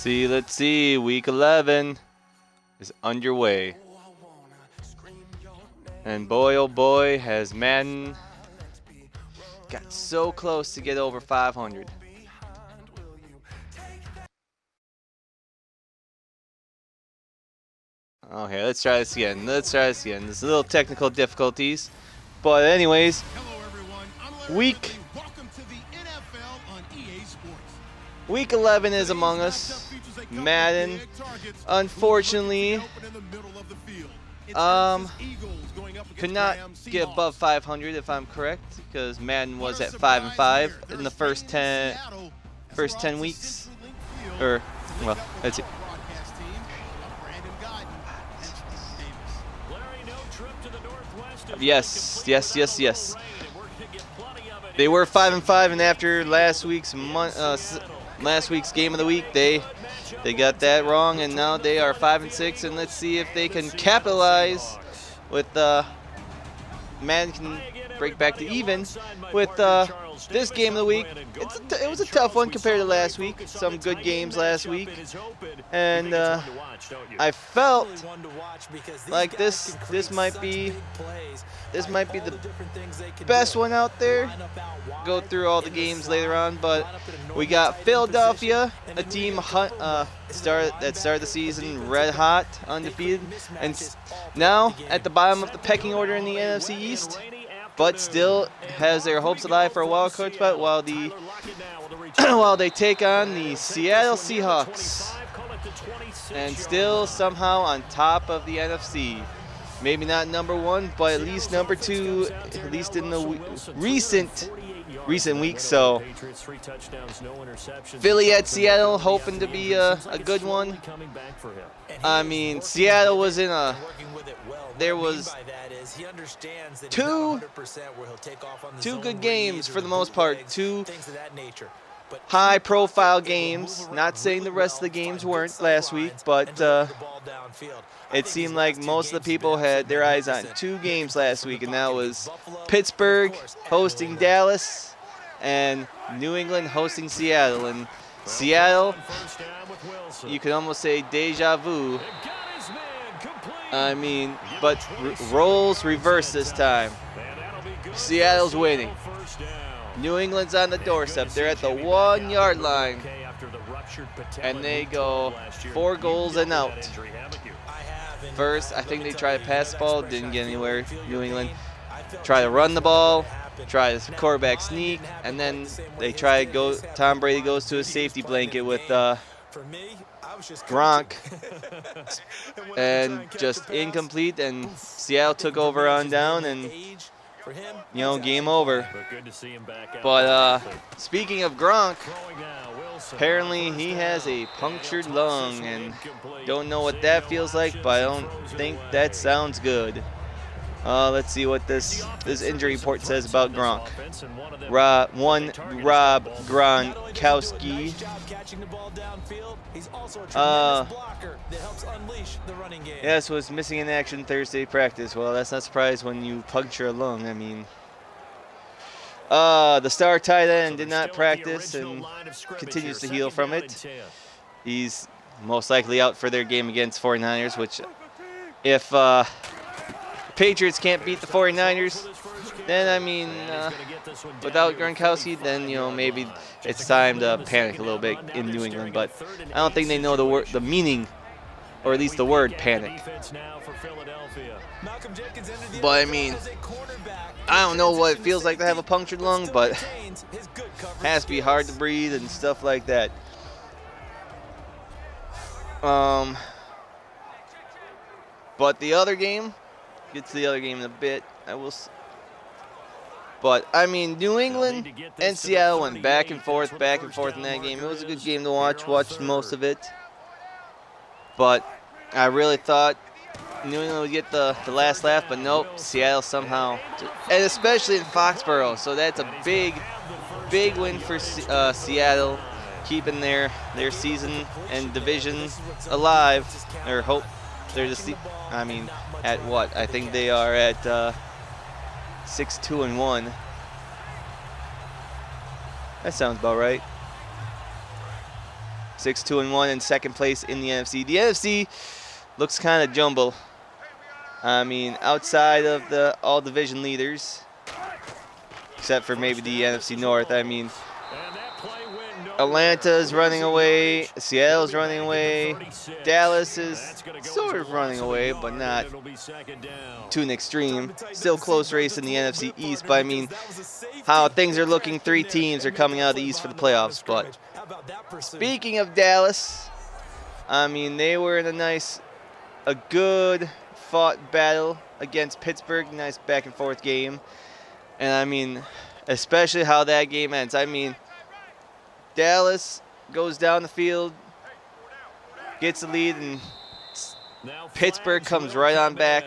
Let's see. Week 11 is underway. And boy, oh boy, has Madden got so close to get over 500. Okay, let's try this again. There's a little technical difficulties. But anyways, Week 11 is among us. Madden, unfortunately, could not get above 500 if I'm correct, because Madden was at 5-5 in the first 10 weeks. Or, well, let's see. Yes. They were 5-5, and after last week's game of the week, they got that wrong, and now they are 5-6. And let's see if they can capitalize with Madden can break back to even with this game of the week. It was a tough one compared to last week. Some good games last week, and I felt like this might be the best one out there. Go through all the games later on, but we got Philadelphia, a team that started the season red hot, undefeated, and now at the bottom of the pecking order in the NFC East, but still has their hopes alive for a wild card spot while they take on the Seattle Seahawks, and still somehow on top of the NFC. Maybe not number one, but at least number two, at least in the recent weeks. So Philly at Seattle, hoping to be a good one. I mean, Seattle was there was two good games for the most part, two high-profile games. Not saying the rest of the games weren't last week, but it seemed like most of the people had their eyes on two games last week, and that was Pittsburgh hosting Dallas and New England hosting Seattle. And Seattle, you could almost say deja vu. I mean, but roles reverse this time. Seattle's winning. New England's on the doorstep. They're at the 1 yard line, and they go 4 goals and out. First, I think they tried to pass the ball, didn't get anywhere. New England try to run the ball, try to quarterback sneak, and then they try to go. Tom Brady goes to a safety blanket with Gronk, and just incomplete. And Seattle took over on down, and game over. But speaking of Gronk, apparently he has a punctured lung, and don't know what that feels like, but I don't think that sounds good. Let's see what this injury report says about Gronk. Rob Gronkowski. Yes, was missing in action Thursday practice. Well, that's not surprised when you puncture a lung. I mean, the star tight end did not practice and continues to heal from it. He's most likely out for their game against 49ers, which if Patriots can't beat the 49ers, then, I mean, without Gronkowski, then, maybe it's time to panic a little bit in New England. But I don't think they know the meaning, or at least the word panic. But, I mean, I don't know what it feels like to have a punctured lung, but it has to be hard to breathe and stuff like that. But the other game, get to the other game in a bit. But, I mean, New England and Seattle went back and forth in that game. It was a good game to watched most of it. But I really thought New England would get the last laugh, but nope, Seattle somehow, and especially in Foxborough. So that's a big win for Seattle, keeping their season and division alive, or hope. They're just, at what? I think they are at 6-2-1. That sounds about right. 6-2-1 in second place in the NFC. The NFC looks kind of jumble. I mean, outside of the all division leaders, except for maybe the NFC North. I mean, Atlanta's running away, Seattle's running away, Dallas is sort of running away, but not to an extreme. Still close race in the NFC East, but I mean, how things are looking, 3 teams are coming out of the East for the playoffs. But speaking of Dallas, I mean, they were in a good fought battle against Pittsburgh, nice back and forth game. And I mean, especially how that game ends. I mean, Dallas goes down the field, gets the lead, and Pittsburgh comes right on back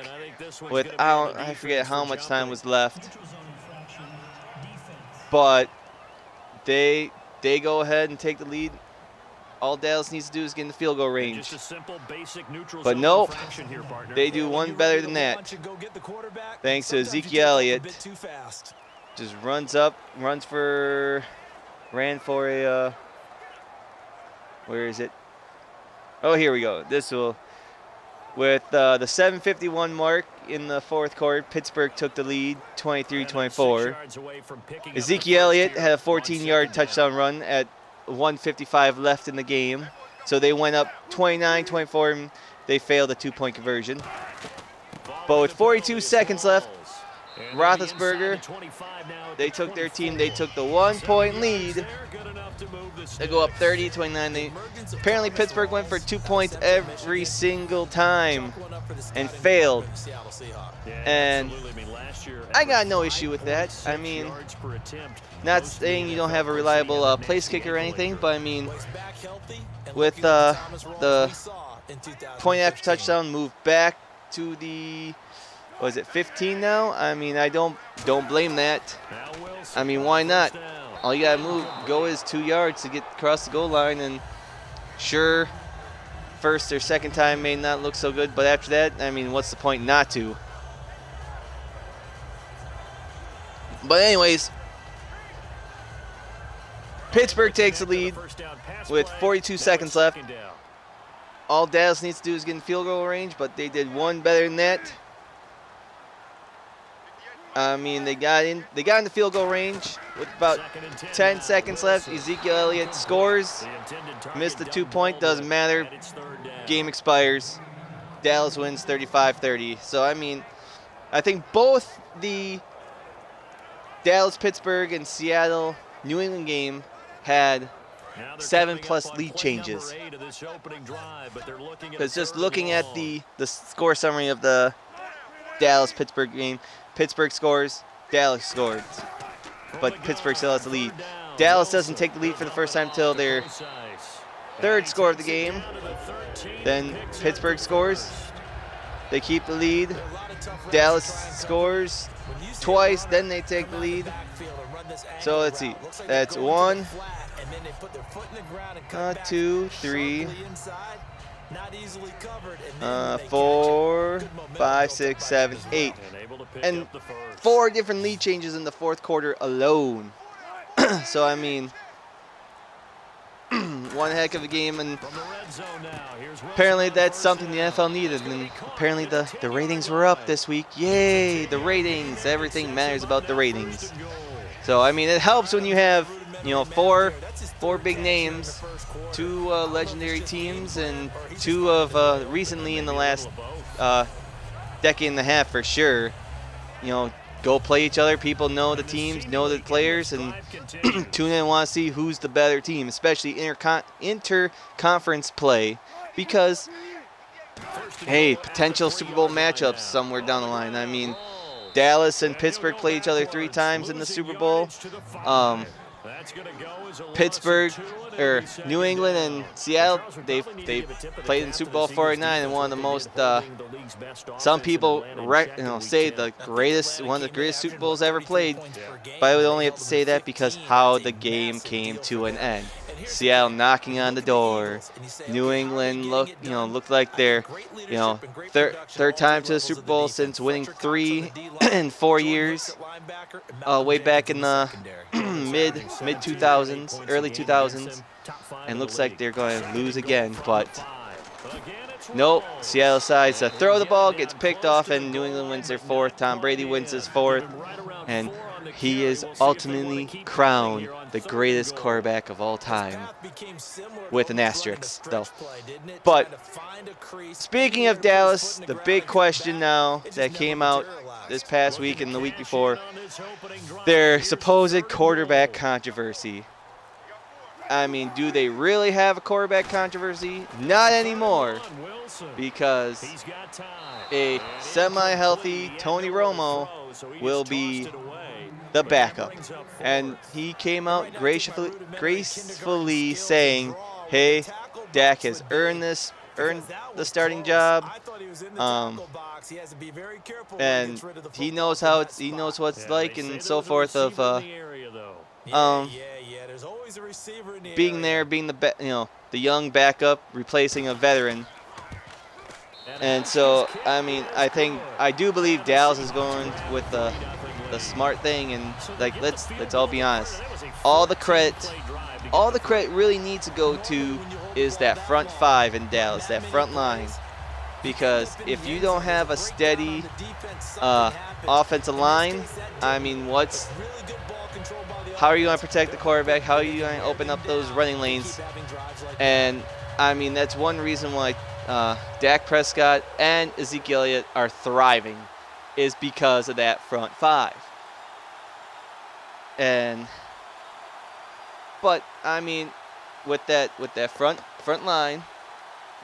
with, I forget how much time was left. But they go ahead and take the lead. All Dallas needs to do is get in the field goal range. But nope, they do one better than that. Thanks to Ezekiel Elliott. Just ran for a, where is it? Oh, here we go. With the 7:51 mark in the fourth quarter, Pittsburgh took the lead 23-24. Ezekiel Elliott had a 14-yard touchdown run at 1:55 left in the game. So they went up 29-24 and they failed a 2-point conversion. But with 42 seconds left, Roethlisberger, they took the 1-point lead. They go up 30-29. Apparently Pittsburgh went for 2 points every single time and failed. And I got no issue with that. I mean, not saying you don't have a reliable place kicker or anything, but I mean, with the point after touchdown move back to the, what is it, 15 now? I mean, I don't blame that. I mean, why not? All you gotta go is 2 yards to get across the goal line, and sure, first or second time may not look so good, but after that, I mean, what's the point not to? But anyways, Pittsburgh takes the lead with 42 seconds left. All Dallas needs to do is get in field goal range, but they did one better than that. I mean, they got in the field goal range with about 10 seconds left. Ezekiel Elliott scores. Missed the 2-point, doesn't matter. Game expires. Dallas wins 35-30. So, I mean, I think both the Dallas, Pittsburgh, and Seattle, New England game had 7+ lead changes. Because just looking at the score summary of the Dallas-Pittsburgh game, Pittsburgh scores, Dallas scored, but Pittsburgh still has the lead. Dallas doesn't take the lead for the first time until their third score of the game. Then Pittsburgh scores. They keep the lead. Dallas scores twice, then they take the lead. So let's see. That's 1, 2, 3, 4, 5, 6, 7, 8. And 4 different lead changes in the fourth quarter alone. So, I mean, one heck of a game, and apparently that's something the NFL needed, and apparently the ratings were up this week. Yay, the ratings. Everything matters about the ratings. So, I mean, it helps when you have, four big names, 2 legendary teams, and 2 of recently in the last decade and a half for sure. Go play each other. People know the teams, know the players, and tune in and want to see who's the better team, especially inter-conference play, because, hey, potential Super Bowl matchups somewhere down the line. I mean, Dallas and Pittsburgh play each other 3 times in the Super Bowl. Pittsburgh, or New England and Seattle, they played in Super Bowl 49, and one of the most, some people say one of the greatest Super Bowls ever played, but I would only have to say that because how the game came to an end. Seattle knocking on the door. New England looked like their third time to the Super Bowl since winning 3 in 4 years. Way back in the mid 2000s, early 2000s, and looks like they're going to lose again. But nope, Seattle decides to throw the ball, gets picked off, and New England wins their fourth. Tom Brady wins his fourth, and he is ultimately crowned the greatest quarterback of all time, with an asterisk, though. But speaking of Dallas, the big question now that came out this past week and the week before, their supposed quarterback controversy. I mean, do they really have a quarterback controversy? Not anymore, because a semi-healthy Tony Romo will be the backup. And he came out gracefully saying, hey, Dak has earned the starting job. And he knows he knows what it's like and so forth of being there, being the young backup, replacing a veteran. And so, I mean, I do believe Dallas is going with the smart thing, and like let's all be honest. All the credit really needs to go to is that front five in Dallas, that front line. Because if you don't have a steady offensive line, I mean, how are you going to protect the quarterback? How are you going to open up those running lanes? And I mean, that's one reason why Dak Prescott and Ezekiel Elliott are thriving, is because of that front five. But I mean, with that front line,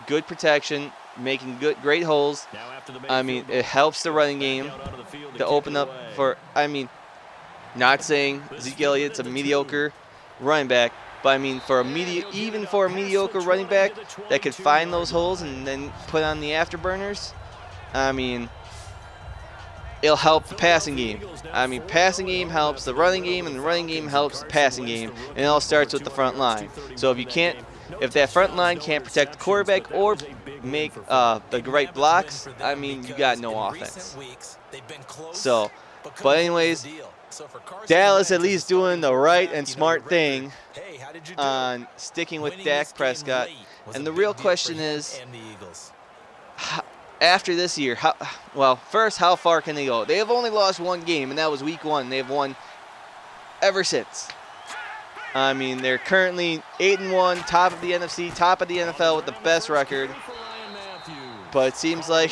good protection, making great holes. I mean, it helps the running game to open up for. I mean, not saying Ezekiel Elliott's a mediocre running back, but I mean, even for a mediocre running back that could find those holes and then put on the afterburners, I mean, it'll help the passing game. I mean, passing game helps the running game, and the running game helps the passing game, and it all starts with the front line. So if that front line can't protect the quarterback or make the right blocks, I mean, you got no offense. So, but anyways, Dallas at least doing the right and smart thing on sticking with Dak Prescott. And the real question is, after this year, first, how far can they go? They have only lost one game, and that was week 1. They've won ever since. I mean, they're currently 8-1, top of the NFC, top of the NFL with the best record. But it seems like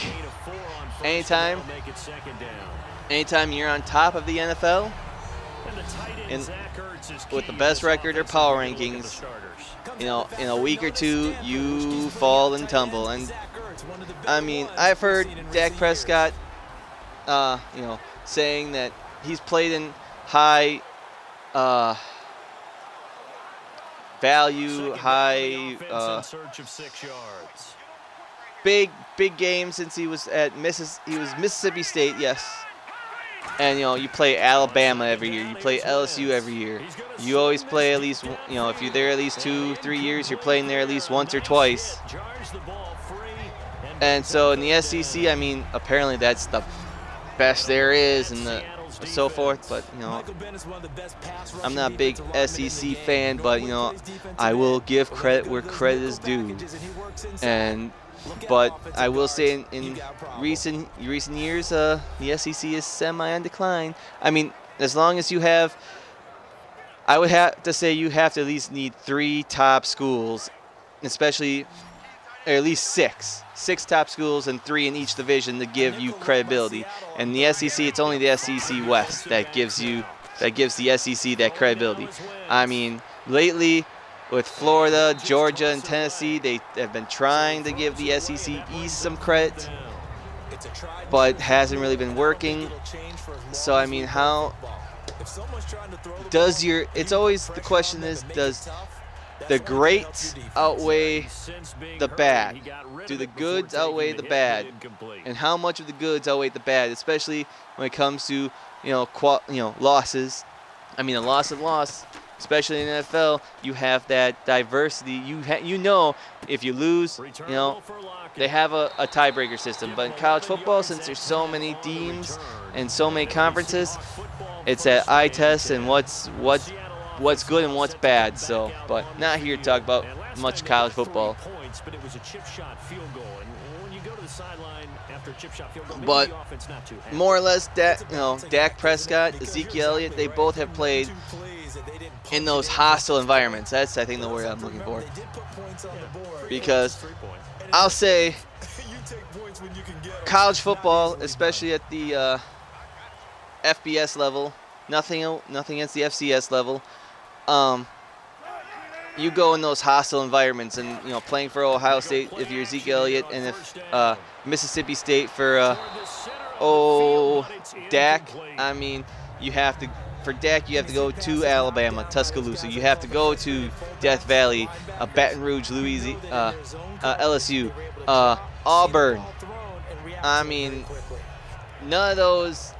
anytime you're on top of the NFL and with the best record or power rankings, in a week or two, you fall and tumble. And I mean, I've heard Dak Prescott, saying that he's played in high value, big games since he was at Mississippi State, yes. And you play Alabama every year, you play LSU every year. You always play at least, if you're there at least 2-3 years, you're playing there at least once or twice. And so in the SEC, I mean, apparently that's the best there is, and so forth. But I'm not a big SEC fan, but I will give credit where credit is due. But I will say in recent years, the SEC is semi on decline. I mean, as long as you have, I would have to say you have to at least need 3 top schools, especially, or at least 6 top schools and 3 in each division to give you credibility. And the SEC, it's only the SEC West that gives the SEC that credibility. I mean, lately, with Florida, Georgia, and Tennessee, they have been trying to give the SEC East some credit, but hasn't really been working. So, I mean, it's always the question is, does the great outweigh the bad? Do the goods outweigh the bad? And how much of the goods outweigh the bad, especially when it comes to, losses? I mean, a loss is a loss. Especially in the NFL, you have that diversity. If you lose, they have a tiebreaker system. But in college football, since there's so many teams and so many conferences, it's that eye test and what's good and what's bad. So, but not here to talk about much college football. But more or less, Dak Prescott, Ezekiel Elliott, they both have played in those hostile environments. That's, I think, the word I'm looking for. Because I'll say college football, especially at the FBS level, nothing against the FCS level, you go in those hostile environments, and playing for Ohio State if you're Ezekiel Elliott, and if Mississippi State for Dak. I mean, for Dak, you have to go to Alabama, Tuscaloosa. You have to go to Death Valley, Baton Rouge, Louisiana, LSU, Auburn. I mean, none of those,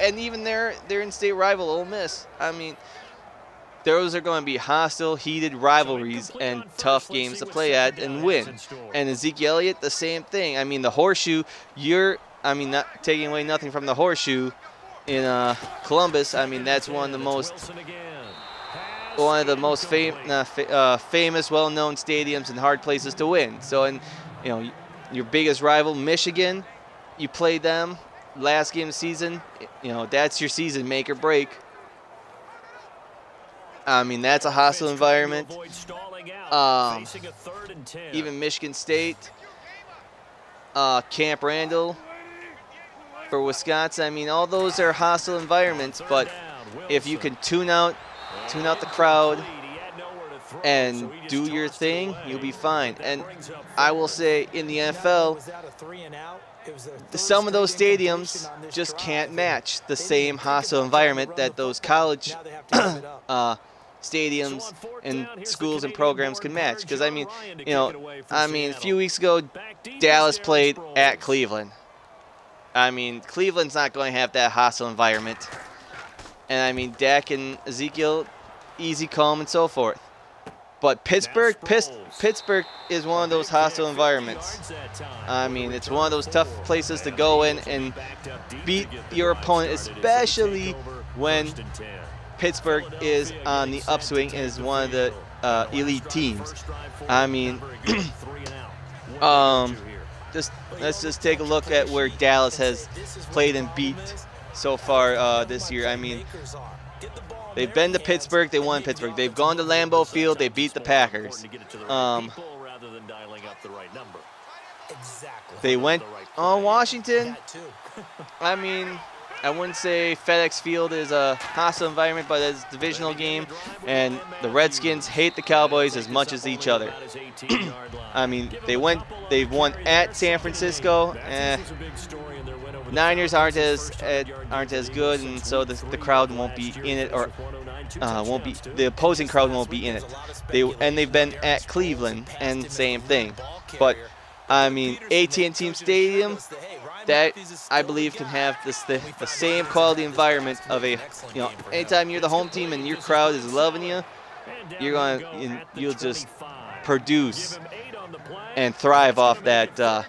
and even their in-state rival, Ole Miss. I mean, those are going to be hostile, heated rivalries and tough games to play at and win. And Ezekiel Elliott, the same thing. I mean, the horseshoe, not taking away nothing from the horseshoe in Columbus. I mean, that's one of the most famous, well-known stadiums and hard places to win. So, and your biggest rival, Michigan, you play them last game of the season. That's your season, make or break. I mean, that's a hostile environment. Even Michigan State, Camp Randall for Wisconsin. I mean, all those are hostile environments. But if you can tune out the crowd and do your thing, you'll be fine. And I will say, in the NFL, some of those stadiums just can't match the same hostile environment that those college stadiums and schools and programs can match. Because a few weeks ago, Dallas played at Cleveland. I mean, Cleveland's not going to have that hostile environment. And I mean, Dak and Ezekiel, easy, calm, and so forth. But Pittsburgh is one of those hostile environments. I mean, it's one of those tough places to go in and beat your opponent, especially when Pittsburgh is on the upswing and is one of the elite teams. I mean, let's just take a look at where Dallas has played and beat so far this year. I mean, they've been to Pittsburgh, they won Pittsburgh. They've gone to Lambeau Field, they beat the Packers. They went on Washington. I mean, I wouldn't say FedEx Field is a hostile environment, but it's a divisional game, and the Redskins hate the Cowboys as much as each other. I mean, they've won at San Francisco. Niners aren't as good, and so the crowd won't be in it, or the opposing crowd won't be in it. They've been at Cleveland, and same thing. But I mean, AT&T Stadium, that I believe can have the same quality environment of anytime you're the home team and your crowd is loving you, you'll just produce and thrive off that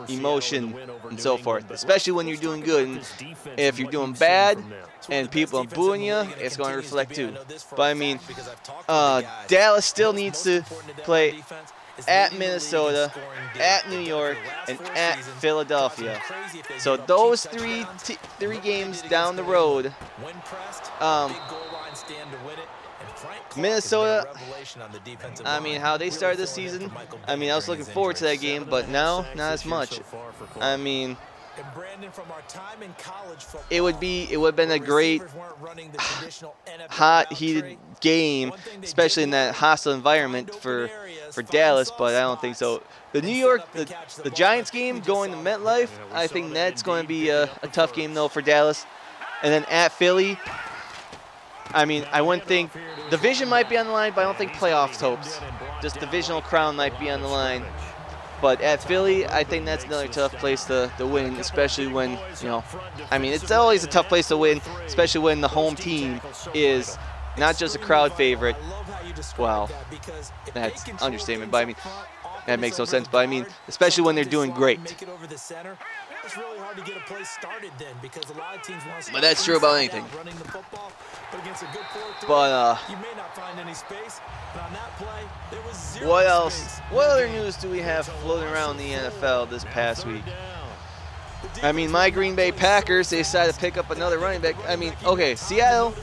emotion and so forth, especially when you're doing good. And if you're doing bad and people are booing you, it's going to reflect too. But I mean, Dallas still needs to play at Minnesota, at New York, and at Philadelphia. So those three games down the road, Minnesota, I mean, how they started this season, I mean, I was looking forward to that game, but now, not as much. I mean, it would have been a great, hot, heated game, especially in that hostile environment for Dallas, but I don't think so. The New York, the Giants game going to MetLife, I think that's going to be a tough game, though, for Dallas. And then at Philly, I mean, I wouldn't think division might be on the line, but I don't think playoffs hopes. Just divisional crown might be on the line. But at Philly, I think that's another tough place to win, especially when, I mean, it's always a tough place to win, especially when the home team is not just a crowd favorite. Well, that's an understatement, but I mean, that makes no sense. But I mean, especially when they're doing great. it's really hard to get a play started then because a lot of teams want to. But that's true about anything. Running the football, but against a good forward But you may not find any space. But on that play, there was zero what else? space. What other news do we have floating around the NFL this past week? I mean, my Green Bay Packers, they decided to pick up another running back. I mean, okay, Seattle,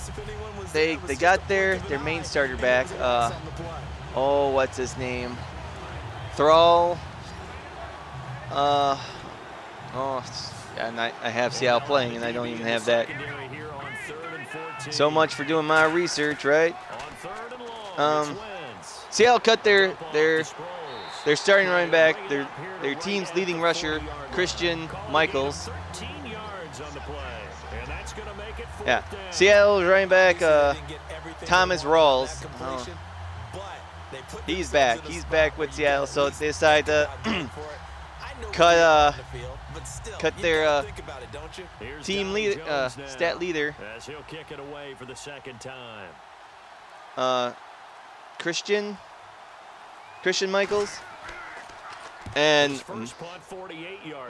they got their main starter back. What's his name? Thrall. And I have Seattle playing, and I don't even have that. So much for doing my research, right? Seattle cut their starting running back, their team's leading rusher, Christian Michaels. Yeah, Seattle's running back, Thomas Rawls. He's back. He's back with Seattle, so they decided to cut their team leader, stat leader, Christian Michaels, and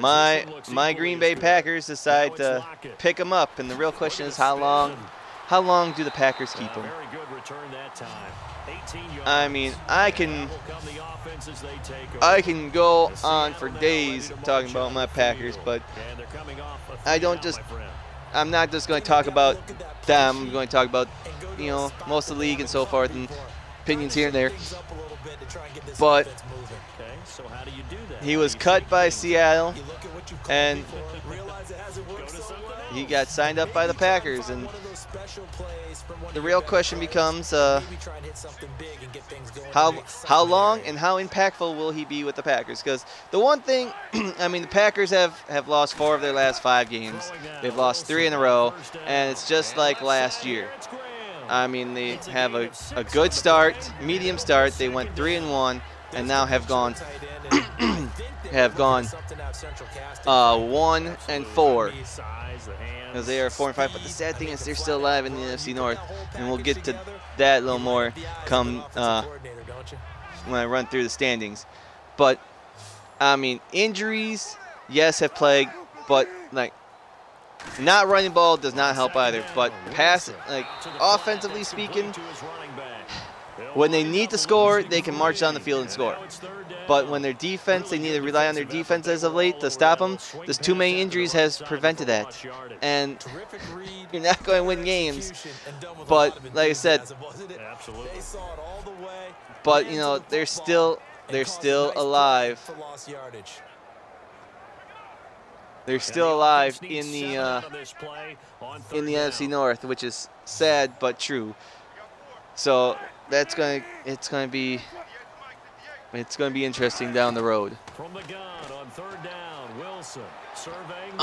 my Green Bay Packers decide to pick him up. And the real question is how long do the Packers keep him? I mean, I can go on for days talking about my Packers, but I'm not just going to talk about them. I'm going to talk about, most of the league and so forth, and opinions here and there. But he was cut by Seattle, and he got signed up by the Packers, and the real question becomes how long and how impactful will he be with the Packers? Because the one thing, I mean, the Packers have lost 4 of their last 5 games. They've lost 3 in a row, and it's just like last year. I mean, they have a good start, medium start. They went 3-1, and now have gone 1-4. Because they are 4-5, but the sad thing is they're still alive in the NFC North, and we'll get to that a little more come when I run through the standings. But I mean, injuries, yes, have plagued, but not running ball does not help either. But offensively speaking, when they need to score, they can march down the field and score. But when their defense, they need to rely on their defense as of late to stop them. This too many injuries has prevented that. And you're not going to win games. But like I said, but they're still alive. They're still alive in the NFC North, which is sad but true. So it's going to be interesting down the road. From the gun on 3rd down, Wilson surveying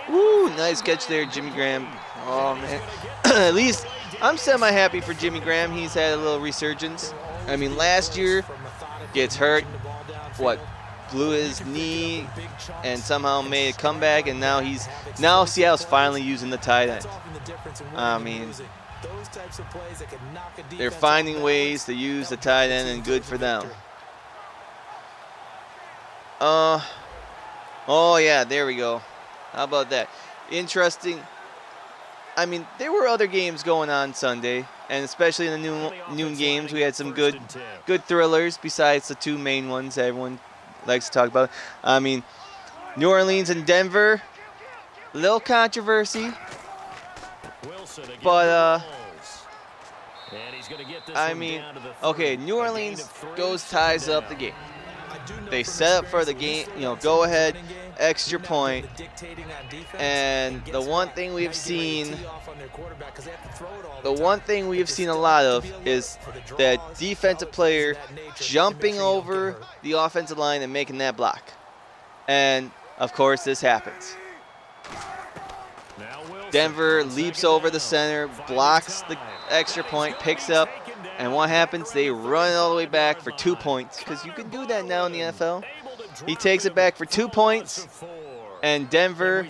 Woo, nice catch there, Jimmy Graham. Oh man. At least I'm semi-happy for Jimmy Graham. He's had a little resurgence. I mean, last year gets hurt, blew his knee and somehow made a comeback, and now Seattle's finally using the tight end. I mean, they're finding ways to use the tight end, and good for them. Oh yeah, there we go. How about that? Interesting. I mean, there were other games going on Sunday, and especially in the noon games, we had some good thrillers besides the 2 main ones that everyone likes to talk about. I mean, New Orleans and Denver, little controversy, but I mean, okay, New Orleans ties up the game. They set up for the game, go ahead, extra point. And the one thing we've seen a lot of is that defensive player jumping over the offensive line and making that block. And of course, this happens. Denver leaps over the center, blocks the extra point, picks up, and what happens? They run it all the way back for 2 points, because you can do that now in the NFL. He takes it back for 2 points, and Denver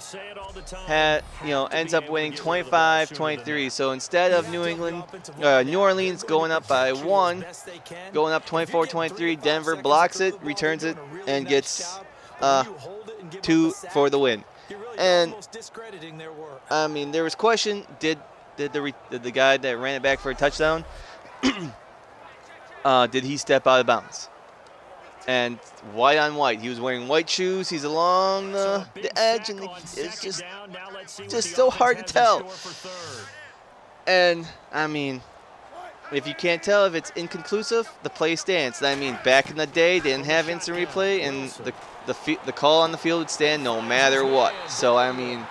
ends up winning 25-23. So instead of New Orleans going up by 1, going up 24-23, Denver blocks it, returns it, and gets for the win. You're really And almost discrediting their work. I mean, there was question: did the guy that ran it back for a touchdown, did he step out of bounds? And white on white, he was wearing white shoes. He's along the edge, and it's just so hard to tell. And I mean, if you can't tell if it's inconclusive, the play stands. I mean, back in the day, they didn't have instant replay, and the call on the field would stand no matter what. So I mean,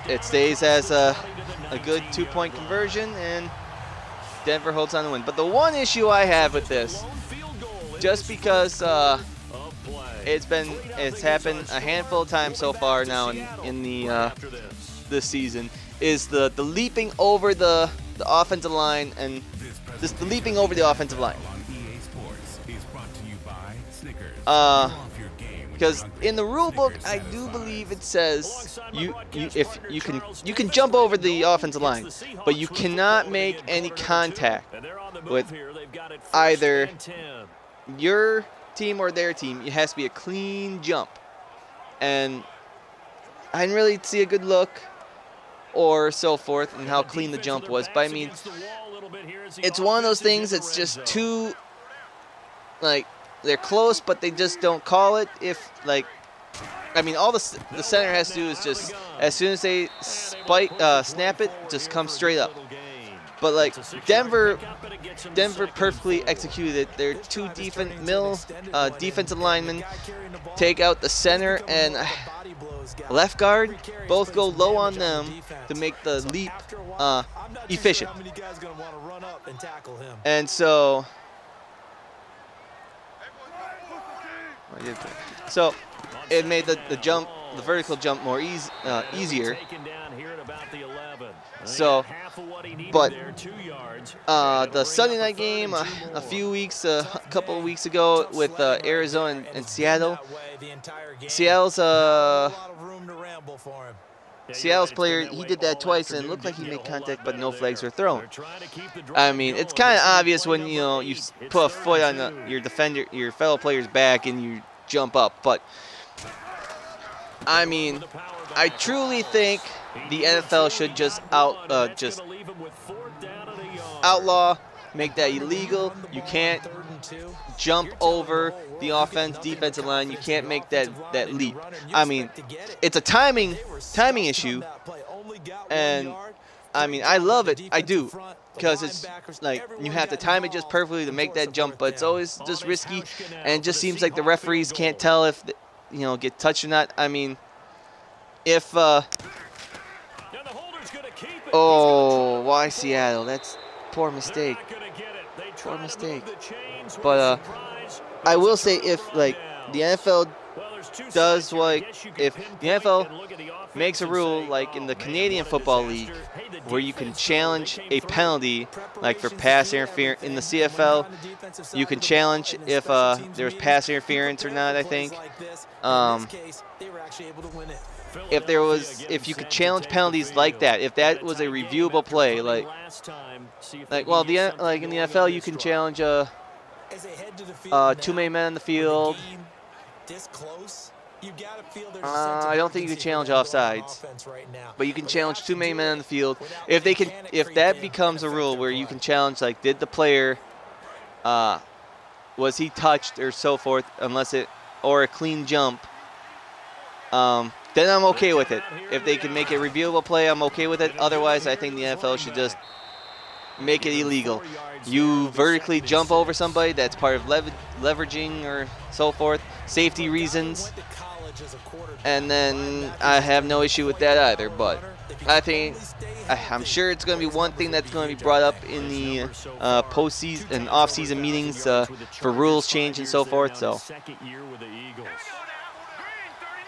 it stays as a good 2-point conversion, and Denver holds on to win. But the one issue I have with this, just because it's happened a handful of times so far now in the this season, is the leaping over the offensive line, and just the leaping over the offensive line. Because in the rule book, I do believe it says you can jump over the offensive line, but you cannot make any contact with either your team or their team. It has to be a clean jump, and I didn't really see a good look or so forth and how clean the jump was. But I mean, it's one of those things that's just too, like, they're close, but they just don't call it. If, like, I mean, all the center has to do is just, as soon as they snap it, just come straight up. But like Denver perfectly executed it. Their two defensive linemen take out the center and left guard, both go low on them to make the leap efficient. And so it made the jump, the vertical jump, more easier. So, but the Sunday night game a couple of weeks ago with Arizona and Seattle, Seattle's player, he did that twice and it looked like he made contact, but no flags were thrown. I mean, it's kind of obvious when you put a foot on your fellow player's back and you jump up. But I mean, I truly think the NFL should just outlaw, make that illegal. You can't jump over the defensive line. You can't make that leap. I mean, it's a timing issue, and I mean, I love it. I do, because it's like you have to time it just perfectly to make that jump, but it's always just risky, and it just seems like the referees can't tell if get touched or not. I mean, if why Seattle? That's poor mistake. Poor mistake. But I will say, if like the NFL does, like, if the NFL makes a rule like in the Canadian Football League where you can challenge a penalty, like for pass interference in the CFL, you can challenge if there's pass interference or not, I think. If you could challenge penalties like that, if that was a reviewable play, like in the NFL you can challenge too many men on the field. I don't think you can challenge offsides, but you can challenge too many men on the field. If that becomes a rule where you can challenge, like, did the player, was he touched or so forth, or a clean jump, then I'm okay with it. If they can make a reviewable play, I'm okay with it. Otherwise, I think the NFL should just make it illegal. You vertically jump over somebody, that's part of leveraging or so forth, safety reasons, and then I have no issue with that either. But I'm sure it's going to be one thing that's going to be brought up in the postseason and off-season meetings for rules change and so forth. So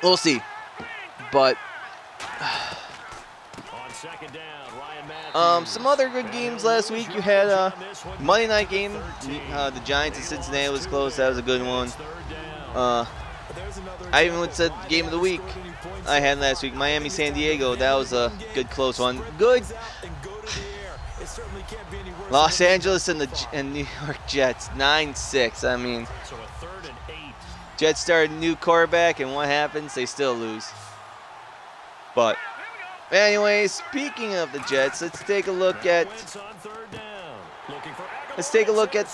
we'll see. But some other good games last week. You had a Monday night game. The Giants and Cincinnati was close. That was a good one. I even would say game of the week I had last week, Miami San Diego. That was a good close one. Good. Los Angeles and New York Jets, 9-6. I mean, Jets start a new quarterback, and what happens? They still lose. But anyway, speaking of the Jets, let's take a look at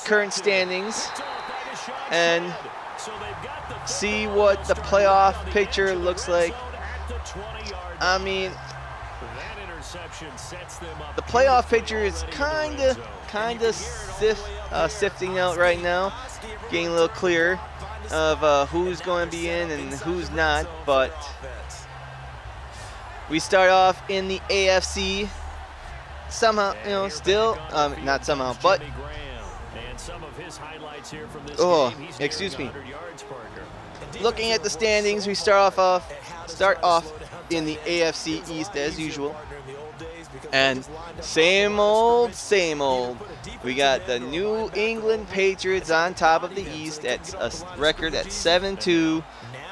current standings and see what the playoff picture looks like. I mean, the playoff picture is kind of sifting out right now, getting a little clearer of who's going to be in and who's not. But we start off in the AFC. Somehow, still not somehow, but excuse me. Looking at the standings, we start off in the AFC East as usual. And same old. We got the New England Patriots on top of the East at a record at 7-2,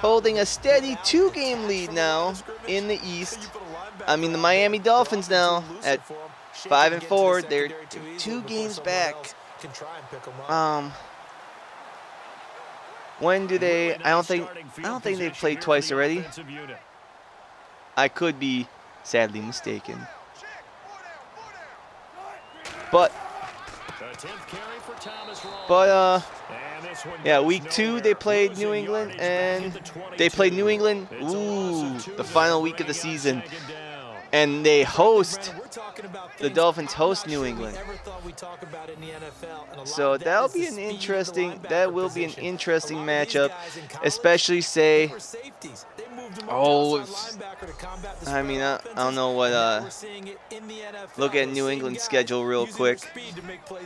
holding a steady 2-game lead now in the East. I mean, the Miami Dolphins now at 5-4. They're 2 games back. When do they? I don't think they've played twice already. I could be sadly mistaken. But yeah, week 2 they played New England, and they played New England. The final week of the season, and they host. The Dolphins host New England. So that will be an interesting matchup, especially say. I mean, I don't know what. Look at New England's schedule real quick.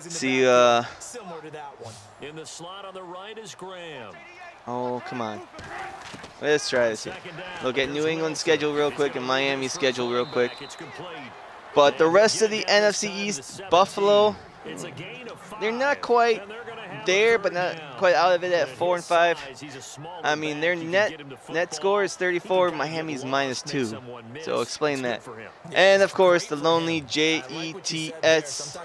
See. In the slot on the right is Graham. Oh, come on. Let's try this. Look at New England's schedule real quick and Miami's schedule real quick. But the rest of the NFC East, Buffalo, they're not quite there, but not quite out of it at 4-5. I mean, their net score is 34. Miami's -2. So explain that. And of course, the lonely Jets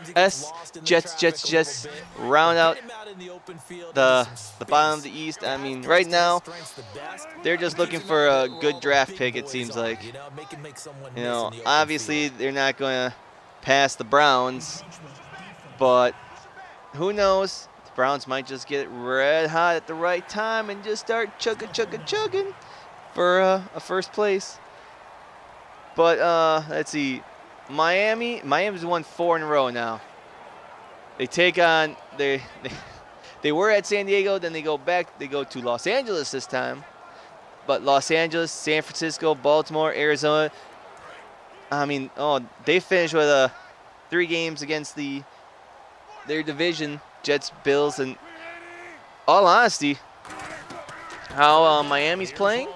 round out the bottom of the East. I mean, right now, they're just looking for a good draft pick, it seems like. Obviously, they're not going to pass the Browns, but who knows? The Browns might just get red hot at the right time and just start chugging for a first place. But let's see. Miami's won 4 in a row now. They take on they were at San Diego, then they go back. They go to Los Angeles this time. But Los Angeles, San Francisco, Baltimore, Arizona. I mean, they finished with 3 games against their division, Jets, Bills, and all honesty, how Miami's playing,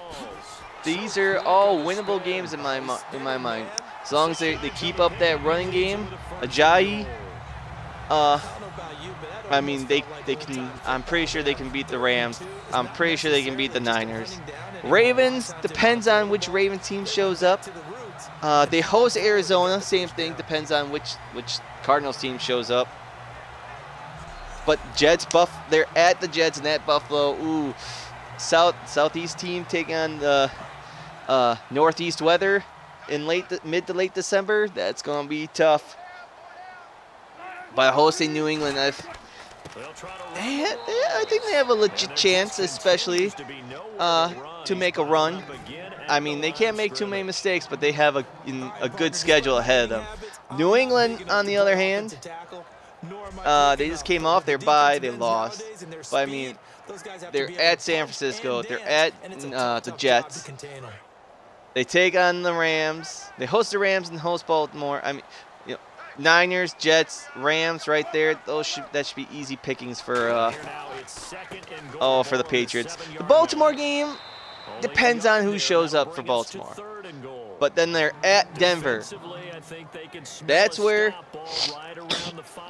these are all winnable games in my mind. As long as they keep up that running game, Ajayi, I mean, they can. I'm pretty sure they can beat the Rams. I'm pretty sure they can beat the Niners. Ravens, depends on which Raven team shows up. They host Arizona, same thing, depends on which Cardinals team shows up. But Jets, they're at the Jets and at Buffalo. Ooh, Southeast team taking on the Northeast weather in mid to late December. That's going to be tough. By hosting New England, I think they have a legit chance, especially to make a run. I mean, they can't make too many mistakes, but they have a good schedule ahead of them. New England, on the other hand, they just came off their bye. They lost. But, I mean, they're at San Francisco. They're at the Jets. They take on the Rams. They host the Rams and host Baltimore. I mean, Niners, Jets, Rams, right there. That should be easy pickings for the Patriots. The Baltimore game depends on who shows up for Baltimore. But then they're at Denver. That's where.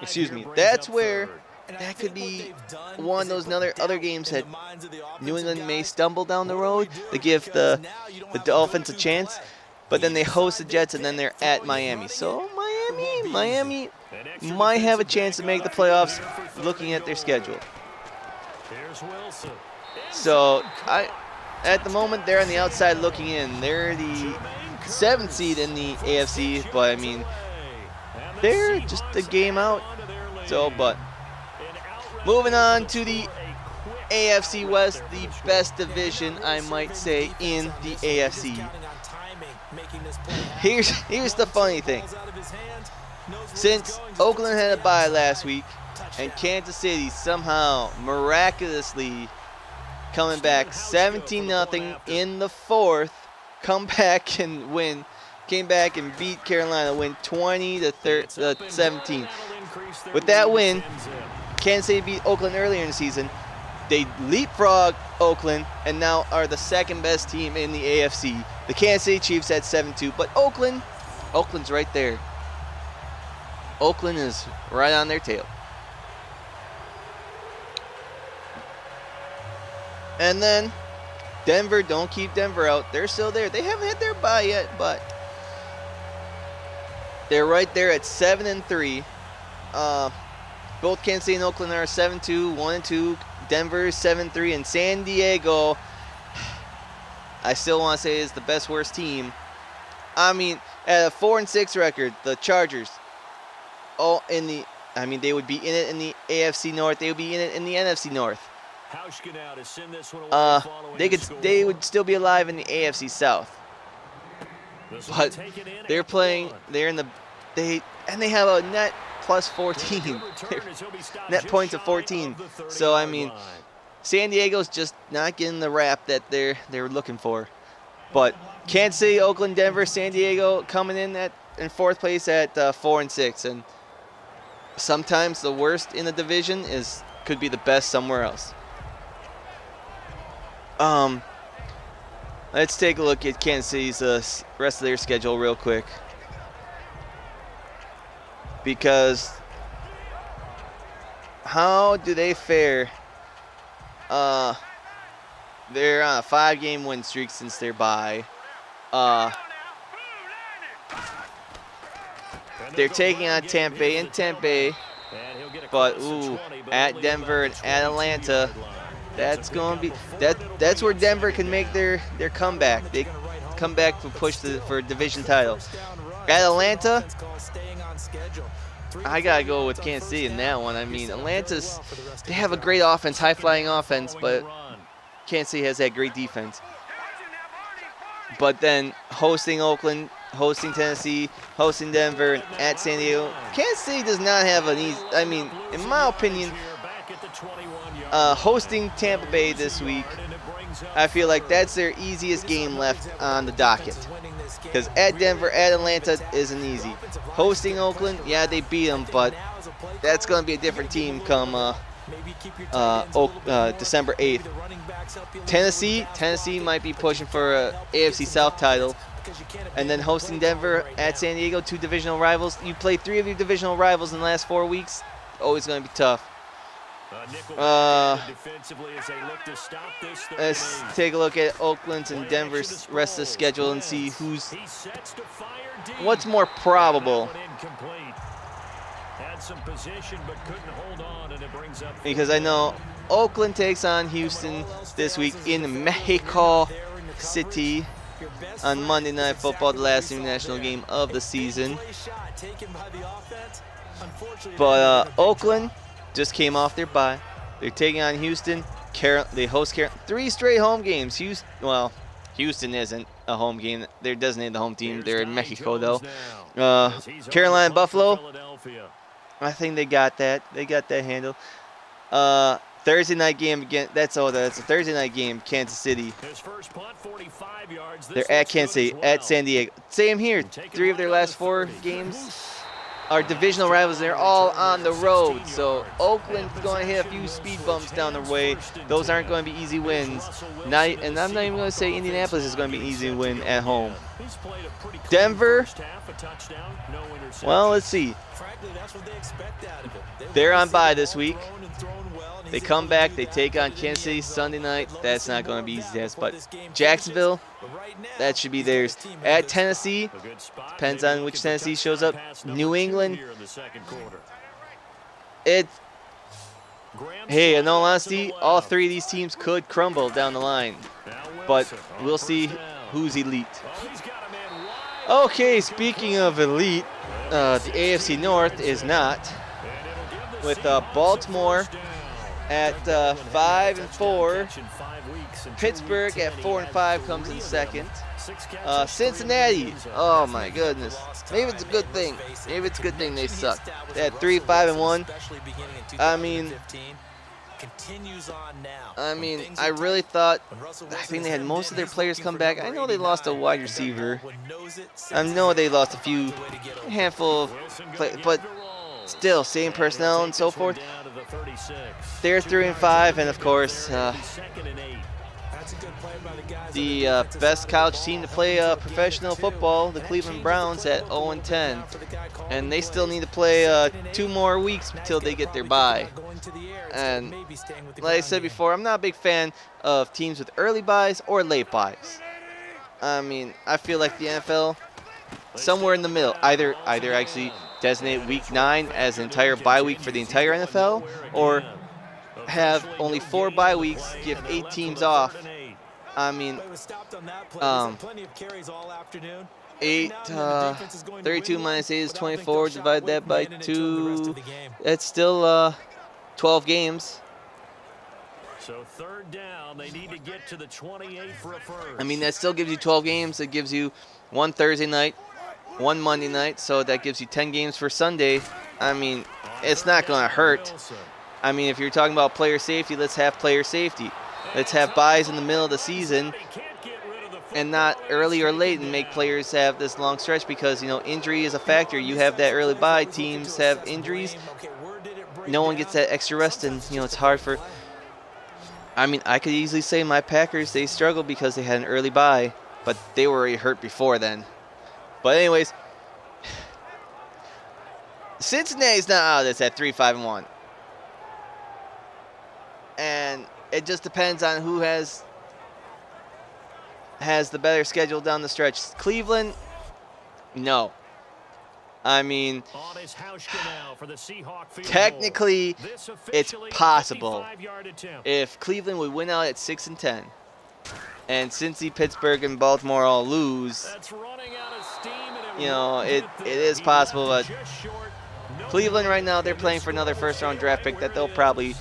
Excuse me. That's where that could be one of those other games that New England may stumble down the road to give the Dolphins a chance. But then they host the Jets and then they're at Miami. So Miami might have a chance to make the playoffs looking at their schedule. So at the moment, they're on the outside looking in. They're the 7th seed in the AFC, but I mean, they're just a game out. So, but moving on to the AFC West, the best division, I might say, in the AFC. Here's the funny thing. Since Oakland had a bye last week, and Kansas City somehow miraculously coming back 17-0 in the fourth, came back and beat Carolina, win 20-17. With that win, Kansas City beat Oakland earlier in the season. They leapfrogged Oakland and now are the second best team in the AFC. The Kansas City Chiefs at 7-2, but Oakland's right there. Oakland is right on their tail. And then Denver, don't keep Denver out. They're still there. They haven't had their bye yet, but they're right there at 7-3. Both Kansas City and Oakland are 7-2, 1-2. Denver is 7-3, and San Diego, I still want to say, is the best worst team. I mean, at a 4-6 record, the Chargers, they would be in it in the AFC North. They would be in it in the NFC North. They would still be alive in the AFC South. But they have a net plus 14. Net points of 14. So I mean, San Diego's just not getting the rap that they're looking for. But Kansas City, Oakland, Denver, San Diego coming in fourth place at 4-6, and sometimes the worst in the division could be the best somewhere else. Let's take a look at Kansas City's rest of their schedule real quick, because how do they fare? They're on a 5-game win streak since their bye. They're taking on Tampa Bay in Tampa Bay, but at Denver and at Atlanta. That's where Denver can make their comeback. They come back to push for a division title. At Atlanta, I gotta go with Kansas City in that one. I mean, they have a great offense, high-flying offense, but Kansas City has that great defense. But then hosting Oakland, hosting Tennessee, hosting Denver, and at San Diego, Kansas City does not have an easy. I mean, in my opinion, hosting Tampa Bay this week, I feel like that's their easiest game left on the docket. Because at Denver, at Atlanta isn't easy. Hosting Oakland, yeah, they beat them, but that's going to be a different team come December 8th. Tennessee might be pushing for a AFC South title. And then hosting Denver at San Diego, 2 divisional rivals. You play 3 of your divisional rivals in the last 4 weeks, always going to be tough. Let's take a look at Oakland's and Denver's rest of the schedule and see what's more probable. Because I know Oakland takes on Houston this week in Mexico City on Monday Night Football, the last international game of the season. But Oakland just came off their bye. They're taking on Houston. They host 3 straight home games. Houston isn't a home game. They're designated the home team. They're in Mexico, though. Carolina, Buffalo. I think they got that. They got that handled. Thursday night game again. That's a Thursday night game. Kansas City. They're at Kansas City, at San Diego. Same here. 3 of their last 4 games are divisional rivals. They're all on the road. So Oakland's going to hit a few speed bumps down the way. Those aren't going to be easy wins. And I'm not even going to say Indianapolis is going to be an easy win at home. Denver, well, let's see. They're on bye this week. They come back. They take on Kansas City Sunday night. That's not going to be easy, but Jacksonville, that should be theirs. At Tennessee, depends on which Tennessee shows up. New England, hey, in all honesty, all three of these teams could crumble down the line. But we'll see who's elite. Okay, speaking of elite, the AFC North is not. With Baltimore at 5-4, Pittsburgh at 4-5 comes in second. Cincinnati, oh my goodness, maybe it's a good thing. Maybe it's a good thing they suck. At 3-5-1. I mean, I really thought, I think they had most of their players come back. I know they lost a wide receiver. I know they lost a handful of players, but still, same personnel and so forth. They're 3-5, and of course, the best college team to play professional football, the Cleveland Browns, at 0-10, and they still need to play 2 more weeks until they get their bye. And like I said before, I'm not a big fan of teams with early byes or late byes. I mean, I feel like the NFL, somewhere in the middle, either actually designate Week 9 as an entire bye week for the entire NFL, or have only 4 bye weeks, give 8 teams off. I mean, 32 minus 8 is 24. Divide that by 2. That's still 12 games. So third down, they need to get to the 28 for a first. I mean, that still gives you 12 games. It gives you 1 Thursday night, 1 Monday night, so that gives you 10 games for Sunday. I mean, it's not going to hurt. I mean, if you're talking about player safety, let's have player safety. Let's have buys in the middle of the season and not early or late and make players have this long stretch because, you know, injury is a factor. You have that early bye. Teams have injuries. No one gets that extra rest, and, you know, it's hard for... I mean, I could easily say my Packers, they struggled because they had an early bye, but they were already hurt before then. But anyways, Cincinnati's not out of this at 3-5-1. And it just depends on who has the better schedule down the stretch. Cleveland, no. I mean, technically, it's possible if Cleveland would win out at 6-10, and Cincy, Pittsburgh, and Baltimore all lose. You know, it is possible, but Cleveland right now, they're playing for another first-round draft pick that they'll probably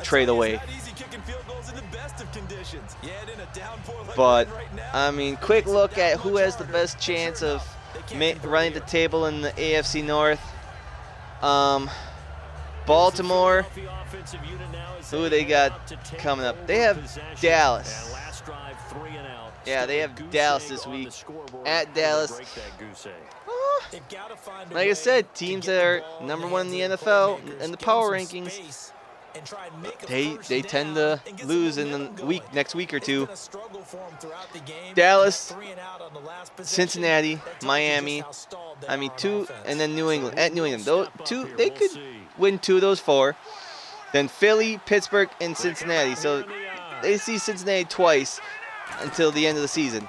trade away. But, I mean, quick look at who has the best chance of running the table in the AFC North. Baltimore, who they got coming up? They have Dallas. Yeah, they have Dallas this week. At Dallas. Like I said, teams that are number 1 in the NFL and the power rankings, they tend to lose in the next week or two. Dallas, Cincinnati, Miami. I mean, 2, and then New England. At New England, those 2, they could win 2 of those 4. Then Philly, Pittsburgh, and Cincinnati. So they see Cincinnati twice until the end of the season.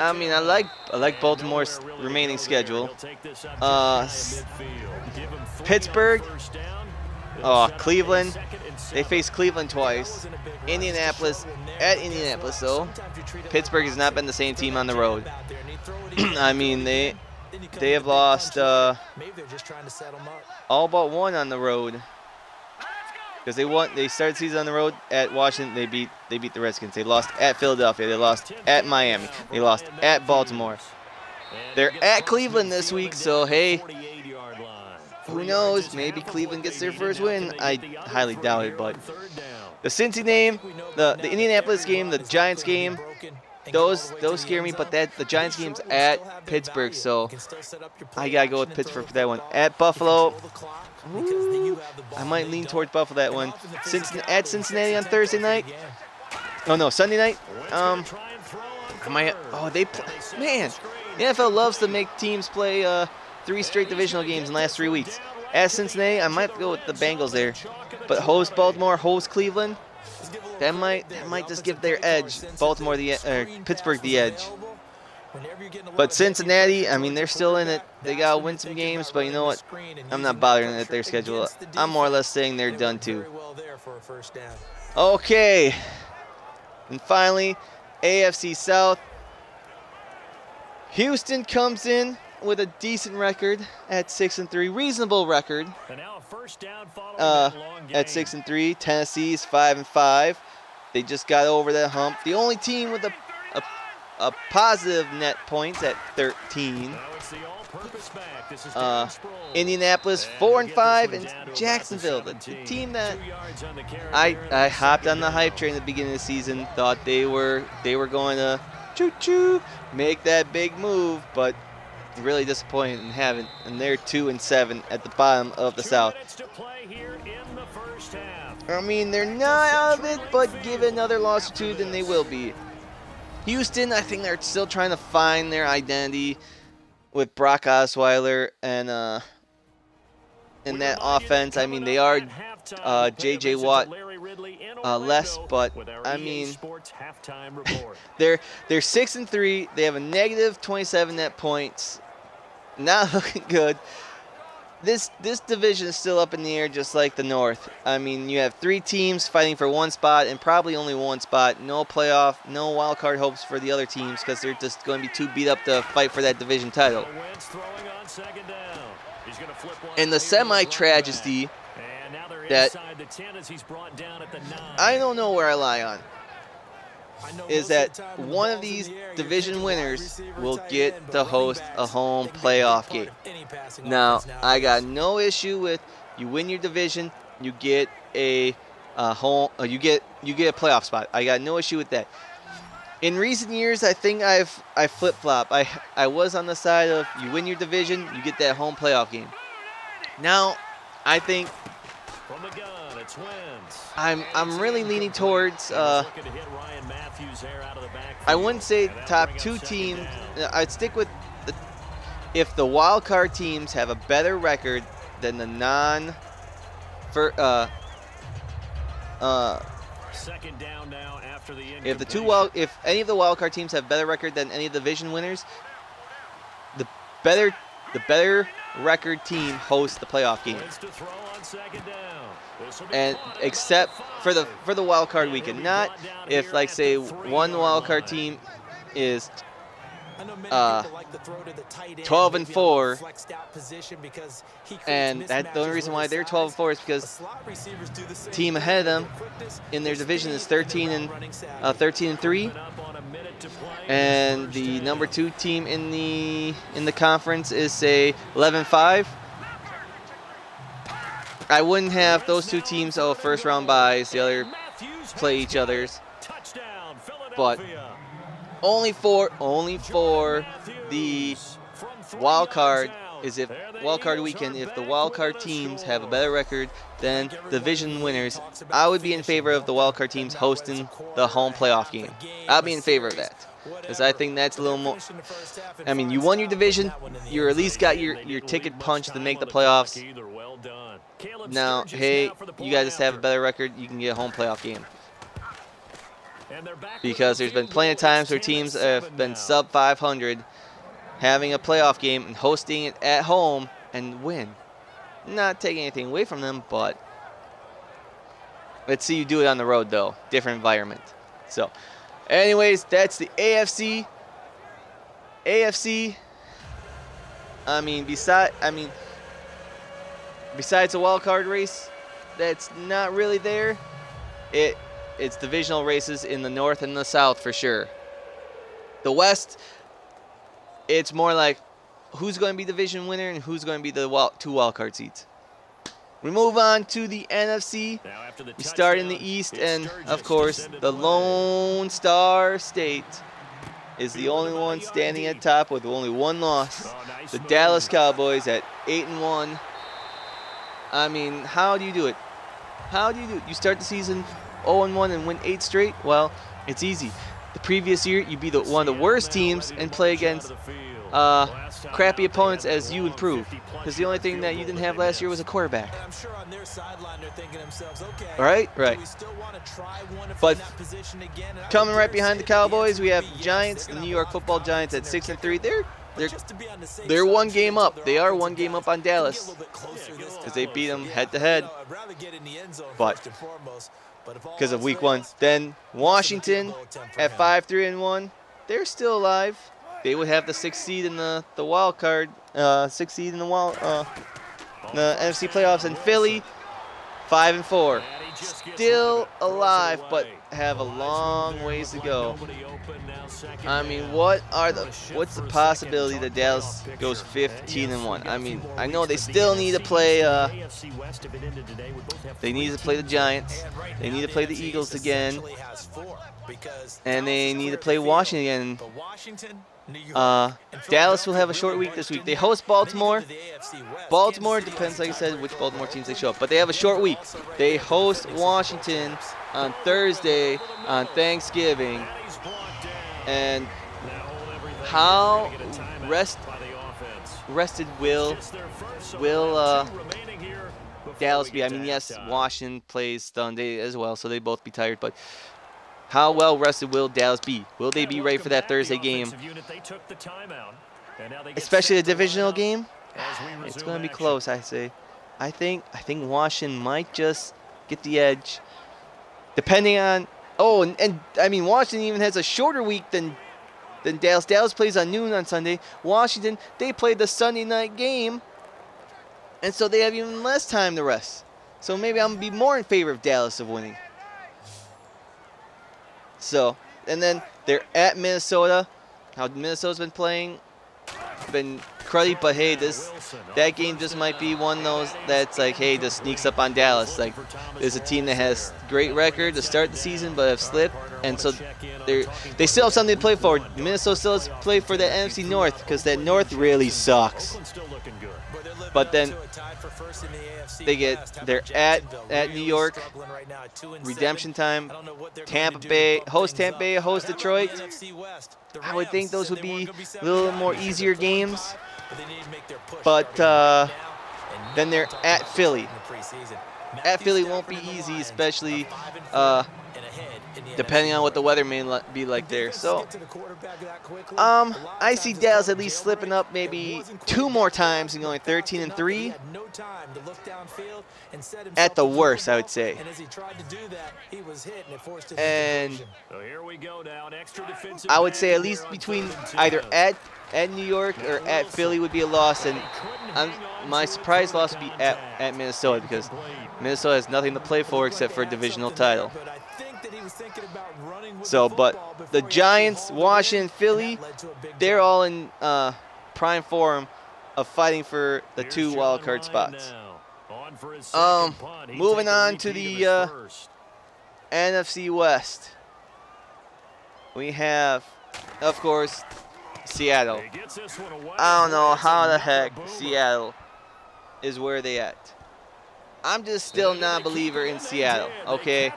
I mean, I like Baltimore's remaining schedule. Pittsburgh. Cleveland. They face Cleveland twice. Indianapolis at Indianapolis, though. Pittsburgh has not been the same team on the road. I mean, they have lost all but 1 on the road. Because they started the season on the road at Washington. They beat the Redskins. They lost at Philadelphia. They lost at Miami. They lost at Baltimore. They're at Cleveland this week, so hey, who knows? Maybe Cleveland gets their first win. I highly doubt it, but the Cincy game, the Indianapolis game, the Giants game, those scare me. But the Giants game's at Pittsburgh, so I gotta go with Pittsburgh for that one. At Buffalo, I might lean towards Buffalo that one. At Cincinnati on Thursday night. Oh no, Sunday night. Man, the NFL loves to make teams play 3 straight divisional games in the last 3 weeks. At Cincinnati, I might go with the Bengals there. But host Baltimore, host Cleveland, that might just give their edge, Pittsburgh the edge. But Cincinnati, I mean, they're still in it. They got to win some games, but you know what? I'm not bothering at their schedule. I'm more or less saying they're done too. Okay. And finally, AFC South. Houston comes in with a decent record at 6-3, reasonable record. At 6-3, Tennessee's 5-5. They just got over that hump. The only team with a positive net points at 13. Indianapolis 4-5, and Jacksonville, the team that I hopped on the hype train at the beginning of the season, thought they were going to choo-choo make that big move, but really disappointed and haven't, and they're 2-7 at the bottom of the South. I mean, they're not out of it, but give it another loss or two, then they will be. Houston, I think they're still trying to find their identity with Brock Osweiler and in that offense. I mean, they are J.J. Watt less, but I mean, they're 6-3. They have a negative 27 net points. Not looking good. This division is still up in the air, just like the North. I mean, you have 3 teams fighting for one spot, and probably only one spot. No playoff, no wild card hopes for the other teams because they're just going to be too beat up to fight for that division title. And the semi-tragedy that I don't know where I lie on is that one of these division winners will get to host a home playoff game. Now, I got no issue with you win your division, you get a home, you get a playoff spot. I got no issue with that. In recent years, I think I flip-flop. I was on the side of you win your division, you get that home playoff game. Now, I think I'm really leaning towards I wouldn't say top 2 teams. I'd stick with if the wild card teams have a better record than the if any of the wild card teams have better record than any of the division winners, the better record team hosts the playoff game. And except for the wild card weekend, not if, like, say, one wild card team is 12-4, and that the only reason why they're 12-4 is because the team ahead of them in their division is 13-3, and the number 2 team in the conference is, say, 11-5. I wouldn't have those 2 teams first round buys. The other play each other's, but only for the wild card is if wild card weekend. If the wild card teams have a better record than division winners, I would be in favor of the wild card teams hosting the home playoff game. I'll be in favor of that because I think that's a little more. I mean, you won your division, you at least got your ticket punched to make the playoffs. Now, hey, you guys just have a better record, you can get a home playoff game. Because there's been plenty of times where teams have been sub 500 having a playoff game and hosting it at home and win. Not taking anything away from them, but let's see you do it on the road, though. Different environment. So, anyways, that's the AFC. I mean, besides a wild card race that's not really there, it's divisional races in the North and the South for sure. The West, it's more like who's going to be division winner and who's going to be the 2 wild card seeds. We move on to the NFC. We start in the East, and of course, the Lone Star State is the only one standing at top with only 1 loss. The Dallas Cowboys at 8-1. I mean, how do you do it? You start the season 0-1 and win 8 straight? Well, it's easy. the previous year, you'd be one of the worst teams and play against crappy opponents as you improve. Because the only thing that you didn't have last year was a quarterback. And I'm sure on their sideline they're thinking to themselves, okay, Right. do we still want to try one from But that position again? And I coming would right dare behind the say Cowboys, we have answer would be Giants, yes. the They're New gonna York have Football lots of Giants at confidence in 6-3. their They're just to be on the safe they're side, one just game so up. their They are offensive one game guys up on can get a Dallas little bit closer this because time. they beat them Yeah, head to head. I'd rather get in the end zone But first and foremost, but if all because of else week 1. fails, Then Washington goal attempt for at him. 5-3-1. They're still alive. They would have the 6th seed in the wild card, 6th seed in the NFC playoffs. And Philly, 5-4, still alive, but have a long ways to go. I mean, what's the possibility that Dallas goes 15-1? I mean, I know they still need to play. They need to play the Giants. They need to play the Eagles again, and they need to play Washington again. Dallas will have a short week this week. They host Baltimore. Baltimore depends, like I said, which Baltimore teams they show up. But they have a short week. They host Washington on Thursday on Thanksgiving. And how rested will Dallas be? I mean, yes, Washington plays Sunday as well, so they both be tired. But how well rested will Dallas be? Will they be ready for that Thursday game? Especially the divisional game? It's going to be close, I say. I think Washington might just get the edge. Depending on... Oh, and I mean, Washington even has a shorter week than Dallas. Dallas plays on noon on Sunday. Washington, they played the Sunday night game. And so they have even less time to rest. So maybe I'm going to be more in favor of Dallas of winning. So, and then they're at Minnesota. How Minnesota's been playing, been cruddy, but hey, that game just might be one of those that's like, hey, just sneaks up on Dallas. Like, there's a team that has great record to start the season, but have slipped, and so they still have something to play for. Minnesota still has to play for the NFC North because that North really sucks. But then they're at New York, redemption time, Tampa Bay, host Detroit. I would think those would be a little more easier games. But then they're at Philly. At Philly won't be easy, especially depending on what the weather may be like there. So, I see Dallas at least slipping up maybe 2 more times and going 13-3. At the worst, I would say. And I would say at least between either at New York or at Philly would be a loss, and my surprise loss would be at Minnesota because Minnesota has nothing to play for except for a divisional title. So, but the Giants, Washington, Philly, they're all in prime form of fighting for the 2 wild card spots. Moving on to the NFC West, we have, of course, Seattle. I don't know how the heck Seattle is where they at. I'm just still not a believer in Seattle, okay?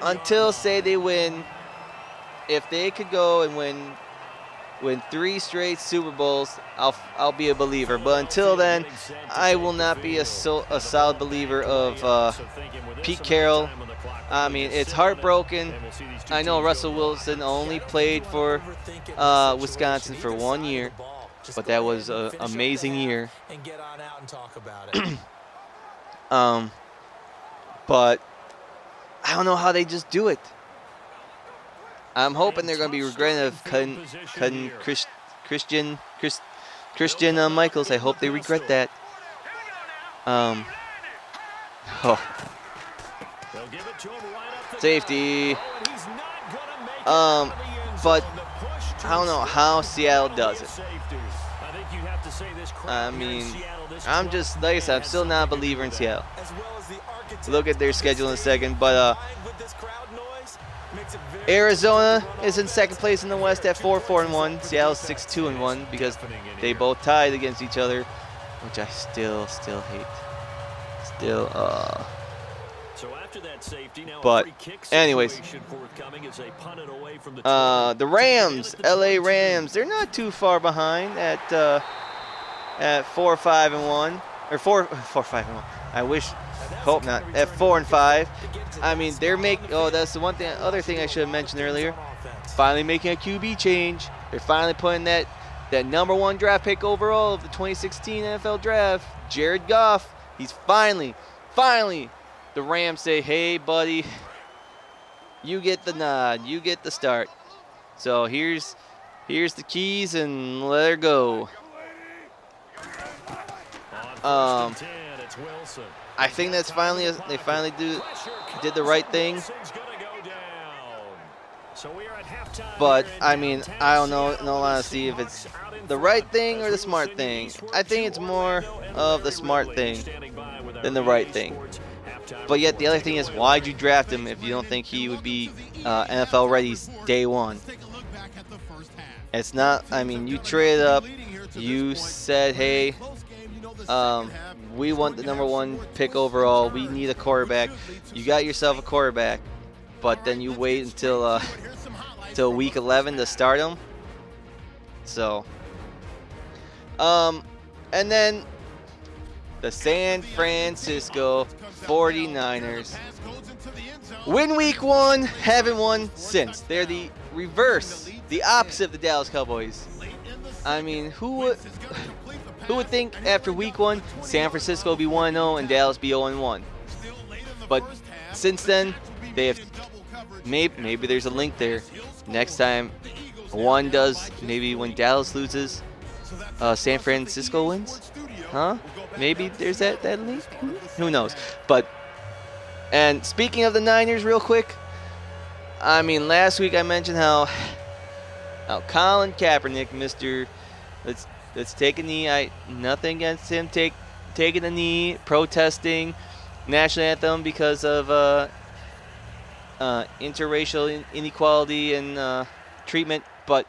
Until, say, they win. If they could go and win 3 straight Super Bowls, I'll be a believer. But until then, I will not be a solid believer of Pete Carroll. I mean, it's heartbroken. I know Russell Wilson only played for Wisconsin for 1 year, but that was an amazing year. But I don't know how they just do it. I'm hoping they're going to be regretting of cutting Christian Michaels. I hope they regret that. Safety. But I don't know how Seattle does it. I mean, I'm just, like I said, I'm still not a believer in Seattle. Look at their schedule in a second, but Arizona is in second place in the West at 4-4-1. Seattle's 6-2-1 because they both tied against each other, which I still hate. So after that safety, now But a free kick anyways, situation forthcoming as they punt it away from the the Rams, LA Rams, they're not too far behind at 4-5-1 or 4-5-1. I wish, hope not. At 4-5. I mean, they're that's the one thing. Other thing I should have mentioned earlier. Finally making a QB change. They're finally putting that number 1 draft pick overall of the 2016 NFL Draft, Jared Goff. He's finally, the Rams say, hey, buddy, you get the nod, you get the start. So here's the keys and let her go. I think that's they finally did the right thing. But I mean, I don't know in all honesty if it's the right thing or the smart thing. I think it's more of the smart thing than the right thing. But yet the other thing is, why'd you draft him if you don't think he would be NFL ready day one? It's not. I mean, you traded up. You said, hey, we want the number 1 pick overall. We need a quarterback. You got yourself a quarterback, but then you wait until week 11 to start him. So, and then the San Francisco 49ers win week 1, haven't won since. They're the reverse, the opposite of the Dallas Cowboys. I mean, who would think after week 1 San Francisco be 1-0 and Dallas be 0-1? But since then, they have maybe there's a link there. Next time one does, maybe when Dallas loses, San Francisco wins? Huh? Maybe there's that link? Who knows? And speaking of the Niners real quick, I mean, last week I mentioned how Colin Kaepernick, Mr. Let's take a knee. Nothing against him taking a knee, protesting national anthem because of interracial inequality and treatment. But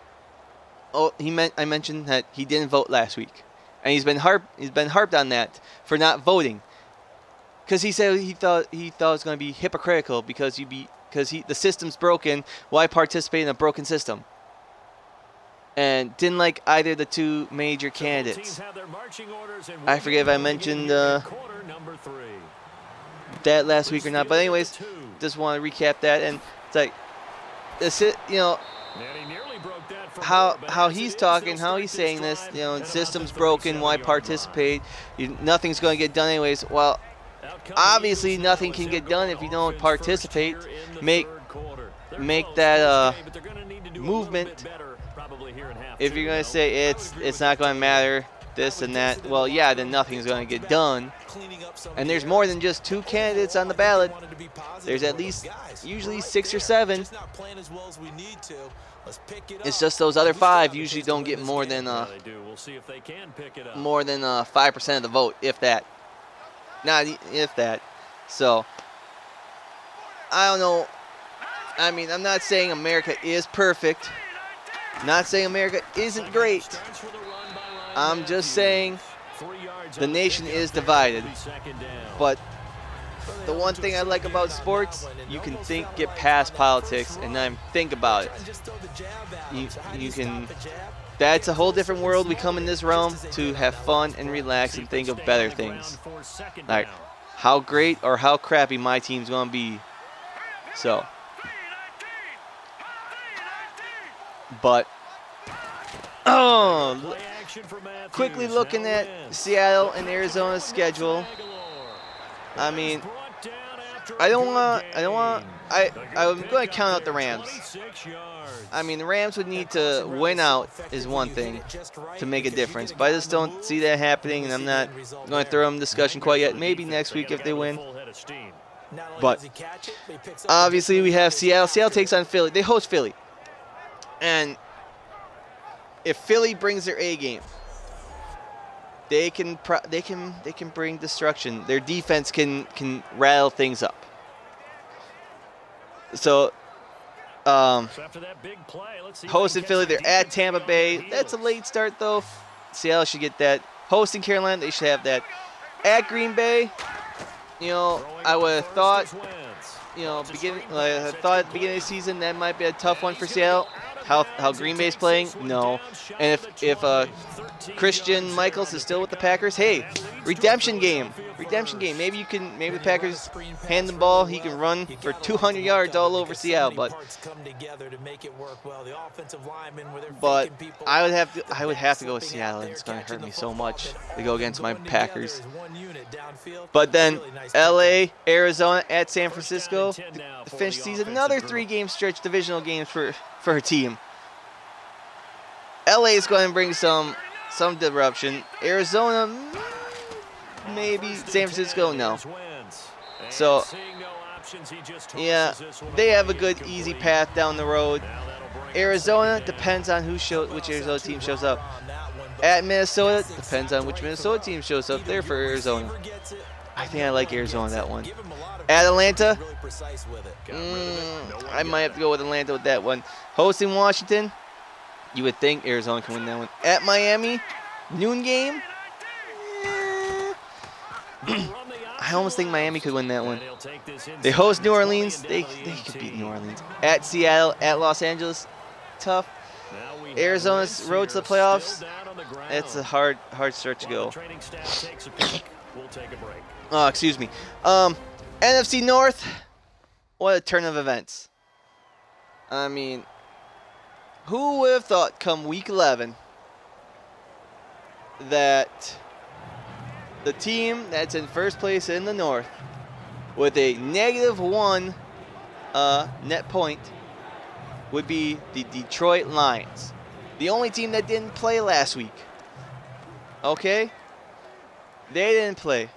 I mentioned that he didn't vote last week, and he's been harped on that for not voting, because he said he thought it was going to be hypocritical because the system's broken. Why participate in a broken system? And didn't like either of the two major candidates. I forget if I mentioned that last week or not. But anyways, just want to recap that. And it's like, how he's talking, how he's saying this. The system's broken. Why participate? Nothing's going to get done anyways. Well, obviously nothing can get done if you don't participate. Make that movement. If you're going to say it's not going to matter, this and that, well, yeah, then nothing's going to get done. And there's more than just 2 candidates on the ballot. There's at least usually 6 or 7. It's just those other 5 usually don't get more than 5% of the vote, if that. Not if that. So, I don't know. I mean, I'm not saying America is perfect. Not saying America isn't great. I'm just saying the nation is divided. But the one thing I like about sports, you can get past politics and then think about it. You can. That's a whole different world. We come in this realm to have fun and relax and think of better things. Like how great or how crappy my team's going to be. So. But, quickly looking at Seattle and Arizona's schedule. I mean, I'm going to count out the Rams. I mean, the Rams would need to win out is one thing to make a difference. But I just don't see that happening, and I'm not going to throw them in discussion quite yet. Maybe next week if they win. But, obviously, we have Seattle. Seattle takes on Philly. They host Philly. And if Philly brings their A game, they can bring destruction. Their defense can rattle things up. So, hosting Philly, they're at Tampa Bay. That's a late start though. Seattle should get that. Hosting Carolina, they should have that. At Green Bay, You know, I would have thought, you know, I thought at the beginning of the season that might be a tough one for Seattle. How Green Bay's playing? No. And if Christian Michaels is still with the Packers, hey, redemption game. Maybe the Packers hand the ball, he can run for 200 yards all over Seattle. But I would have to go with Seattle. It's going to hurt me so much to go against my Packers. But then LA, Arizona at San Francisco to finish the season. Another 3-game stretch divisional games for a team. LA is going to bring some disruption. Arizona, maybe. San Francisco, no. So, yeah, they have a good, easy path down the road. Arizona depends on which Arizona team shows up. At Minnesota, depends on which Minnesota team shows up there for Arizona. I think I like Arizona that one. At Atlanta, I might have to go with Atlanta with that one. Hosting Washington, you would think Arizona can win that one. At Miami, noon game. I almost think Miami could win that one. They host New Orleans. They could beat New Orleans. At Seattle, at Los Angeles, tough. Arizona's road to the playoffs. It's a hard stretch to go. Oh, excuse me. NFC North, what a turn of events. I mean, who would have thought come week 11 that the team that's in first place in the North with a -1 net point would be the Detroit Lions. The only team that didn't play last week. Okay? They didn't play.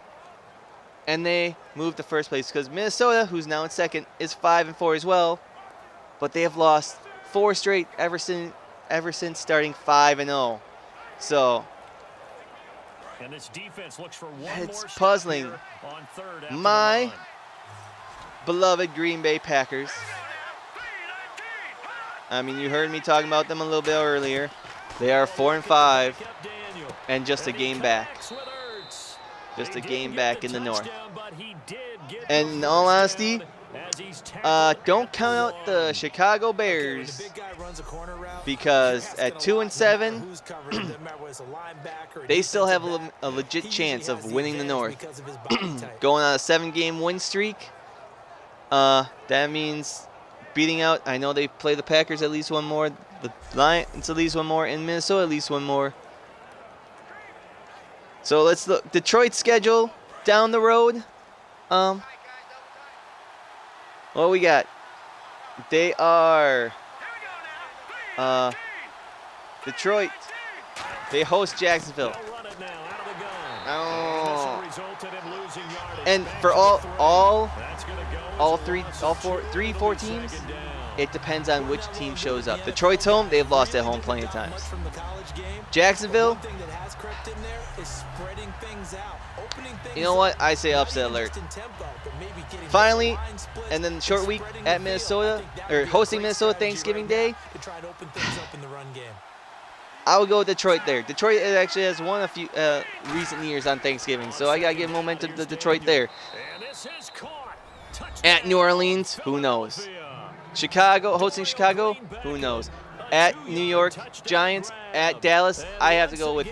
And they moved to first place because Minnesota, who's now in second, is 5-4 as well. But they have lost 4 straight ever since starting 5-0. So and this defense looks for one it's more puzzling. On third after My beloved Green Bay Packers. I mean, you heard me talking about them a little bit earlier. They are 4-5 and just a game back. Just a game back in the North. And in all honesty, don't count out the Chicago Bears because at 2-7, they still have a legit chance of winning the North. Going on a 7-game win streak, that means beating out. I know they play the Packers at least one more, the Lions at least one more, and Minnesota at least one more. So let's look. Detroit's schedule down the road. What we got? They are Detroit. They host Jacksonville. Oh. And for all 4 teams, it depends on which team shows up. Detroit's home, they've lost at home plenty of times. Jacksonville, you know what? I say upset alert. Finally, and then short week at Minnesota, or hosting Minnesota Thanksgiving Day. I would go with Detroit there. Detroit actually has won a few recent years on Thanksgiving, so I got to give momentum to Detroit there. At New Orleans, who knows? Chicago, hosting Chicago, who knows? At New York Giants, at Dallas, I have to go with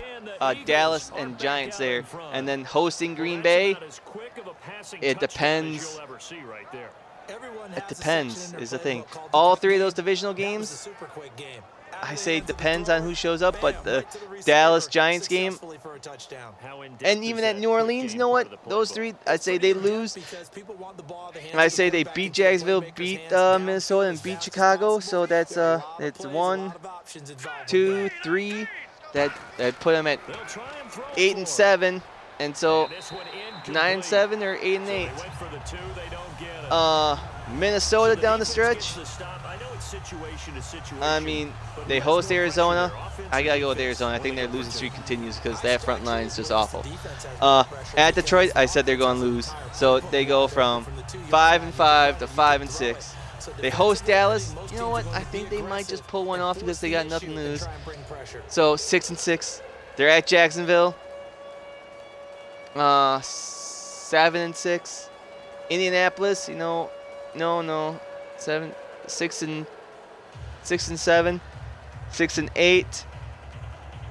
Dallas and Giants there. And then hosting Green Bay, it depends. It depends is the thing. All 3 of those divisional games, I say depends on who shows up, but the Dallas Giants game, and even at New Orleans, you know what? Those 3, I'd say they lose. And I say they beat Jacksonville, beat Minnesota, and beat Chicago. So that's it's 1, 2, 3. That put them at 8-7, and so 9-7 or 8-8. Minnesota down the stretch. I mean, they host Arizona. I gotta go with Arizona. I think their losing streak continues because that front line is just awful. At Detroit, I said they're going to lose, so they go from 5-5 to 5-6. They host Dallas. You know what? I think they might just pull one off because they got nothing to lose. So 6-6. They're at Jacksonville. 7-6. Indianapolis, you know, no, 6-7, 6-8.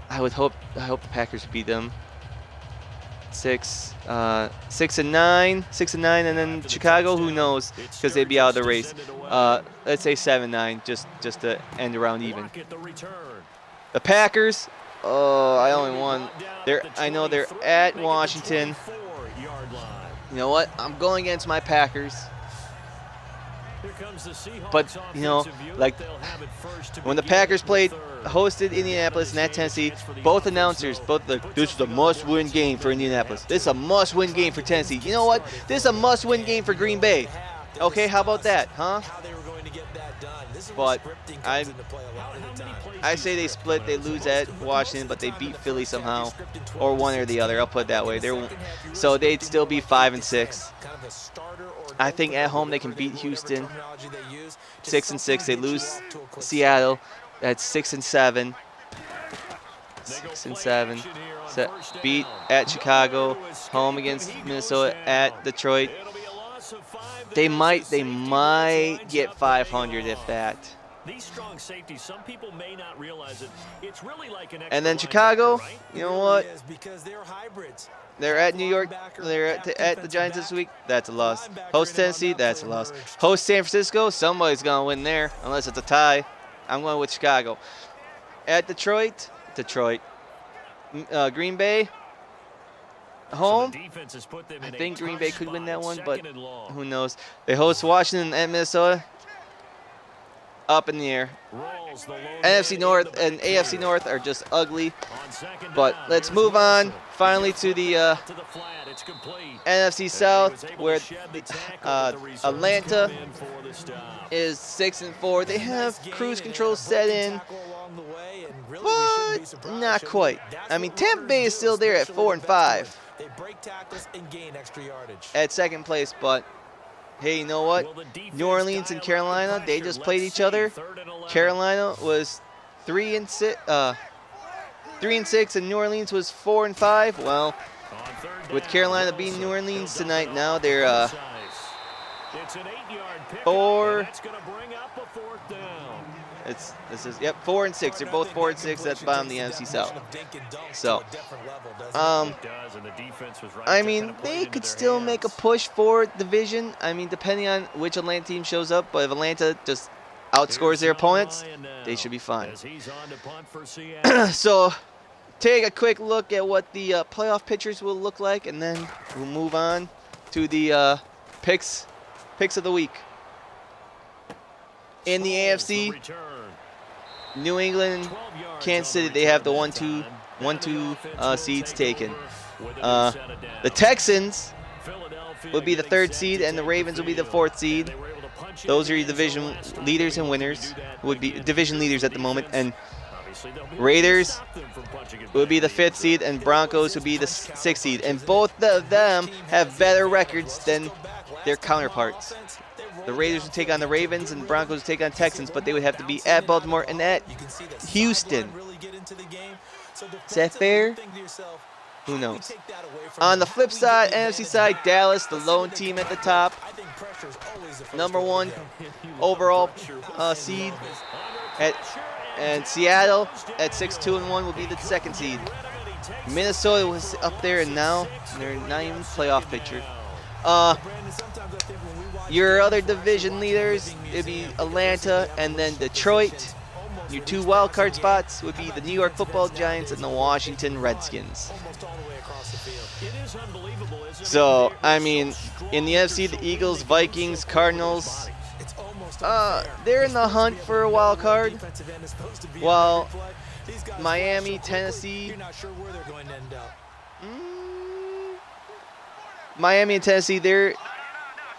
I hope the Packers beat them. 6-9, and then Chicago, who knows, because they'd be out of the race. Let's say 7-9, just to end around even. The Packers, I only won. I know they're at Washington. You know what? I'm going against my Packers. But, you know, like when the Packers hosted Indianapolis and at Tennessee, both announcers, this is a must-win game for Indianapolis. This is a must-win game for Tennessee. You know what? This is a must-win game for Green Bay. Okay, how about that, huh? But I say they split. They lose at Washington, but they beat Philly somehow, or one or the other. I'll put it that way. So they'd still be 5-6. I think at home they can beat Houston 6-6. They lose Seattle at 6-7. 6-7. Beat at Chicago. Home against Minnesota. At Detroit. They might get 500 if that. These strong safeties, some people may not realize it. It's really like an and then Chicago, right? you know what? Because they're hybrids. They're at New York. They're at the Giants this week. That's a loss. Host Tennessee. That's a loss. Host San Francisco. Somebody's going to win there, unless it's a tie. I'm going with Chicago. At Detroit. Green Bay. Home. I think Green Bay could win that one, but who knows? They host Washington at Minnesota. Up in the air. NFC North and AFC North are just ugly. But let's move on finally to the NFC South, where Atlanta is 6-4. They have cruise control set in, but not quite. I mean, Tampa Bay is still there at 4-5 at second place, but hey, you know what? New Orleans and Carolina, they just played each other. Carolina was 3-6, and New Orleans was 4-5. Well, with Carolina beating New Orleans tonight, now they're 4. This is 4-6. They're both 4-6 at the bottom of the NFC South. So, I mean, they could still make a push for division. I mean, depending on which Atlanta team shows up. But if Atlanta just outscores their opponents, they should be fine. So, take a quick look at what the playoff pictures will look like, and then we'll move on to the picks of the week. In the AFC, New England, Kansas City, they have the 1-2 seeds taken. The Texans would be the 3rd seed, and the Ravens would be the 4th seed. Those are your division leaders and winners. Would be division leaders at the moment, and Raiders would be the 5th seed, and Broncos would be the 6th seed. And both of them have better records than their counterparts. The Raiders would take on the Ravens, and the Broncos would take on Texans, but they would have to be at Baltimore and at Houston. Is that fair? Who knows? On the flip side, NFC side, Dallas, the lone team at the top. Number 1 overall seed. And Seattle at 6-2-1 will be the 2nd seed. Minnesota was up there, and now they're not even playoff picture. Your other division leaders, it'd be Atlanta and then Detroit. Your 2 wild card spots would be the New York Football Giants and the Washington Redskins. So, I mean, in the NFC, the Eagles, Vikings, Cardinals, they're in the hunt for a wild card. While Miami, Tennessee, Miami and Tennessee, they're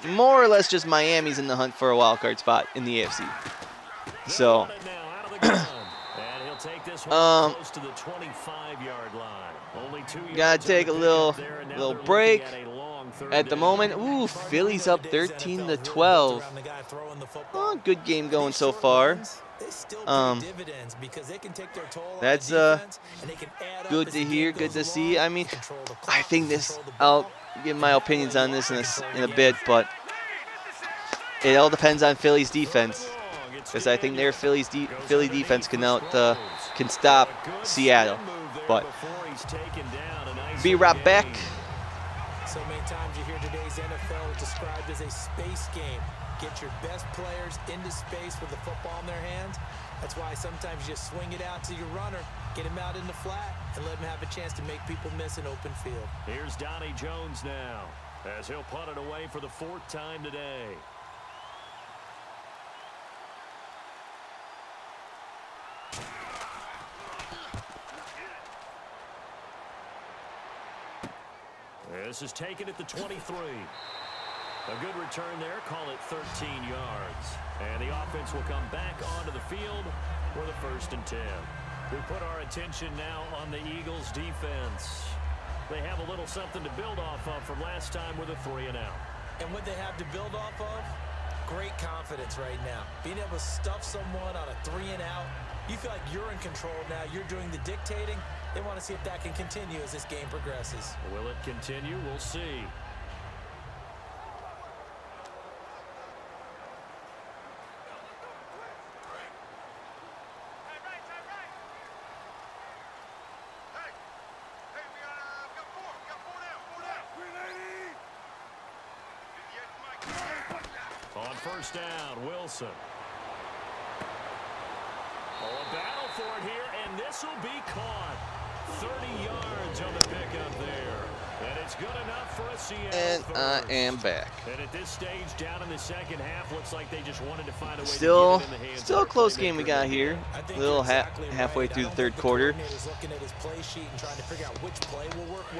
more or less just Miami's in the hunt for a wild card spot in the AFC. So, gotta take a little break. At the moment, ooh, Philly's up 13-12. Oh, good game going so far. That's good to hear, good to see. I mean, I think give my opinions on this in a bit, but it all depends on Philly's defense, because I think their Philly defense can stop Seattle. But be right back. So many times you hear today's NFL described as a space game. Get your best players into space with the football in their hands. That's why sometimes you just swing it out to your runner, get him out in the flat, and let him have a chance to make people miss an open field. Here's Donnie Jones now, as he'll punt it away for the 4th time today. This is taken at the 23. A good return there, call it 13 yards. And the offense will come back onto the field for the 1st and 10. We put our attention now on the Eagles' defense. They have a little something to build off of from last time with a 3-and-out. And what they have to build off of? Great confidence right now. Being able to stuff someone on a 3-and-out, you feel like you're in control now. You're doing the dictating. They want to see if that can continue as this game progresses. Will it continue? We'll see. On 1st down, Wilson. Oh, a battle for it here, and this will be caught. 30 yards on the pickup there. And it's good enough for a Seattle And first. I am back. And at this stage, down in the 2nd half, looks like they just wanted to find a way Still to get it in the hands a of their close game we playmaker. got here. A little halfway through the 3rd quarter.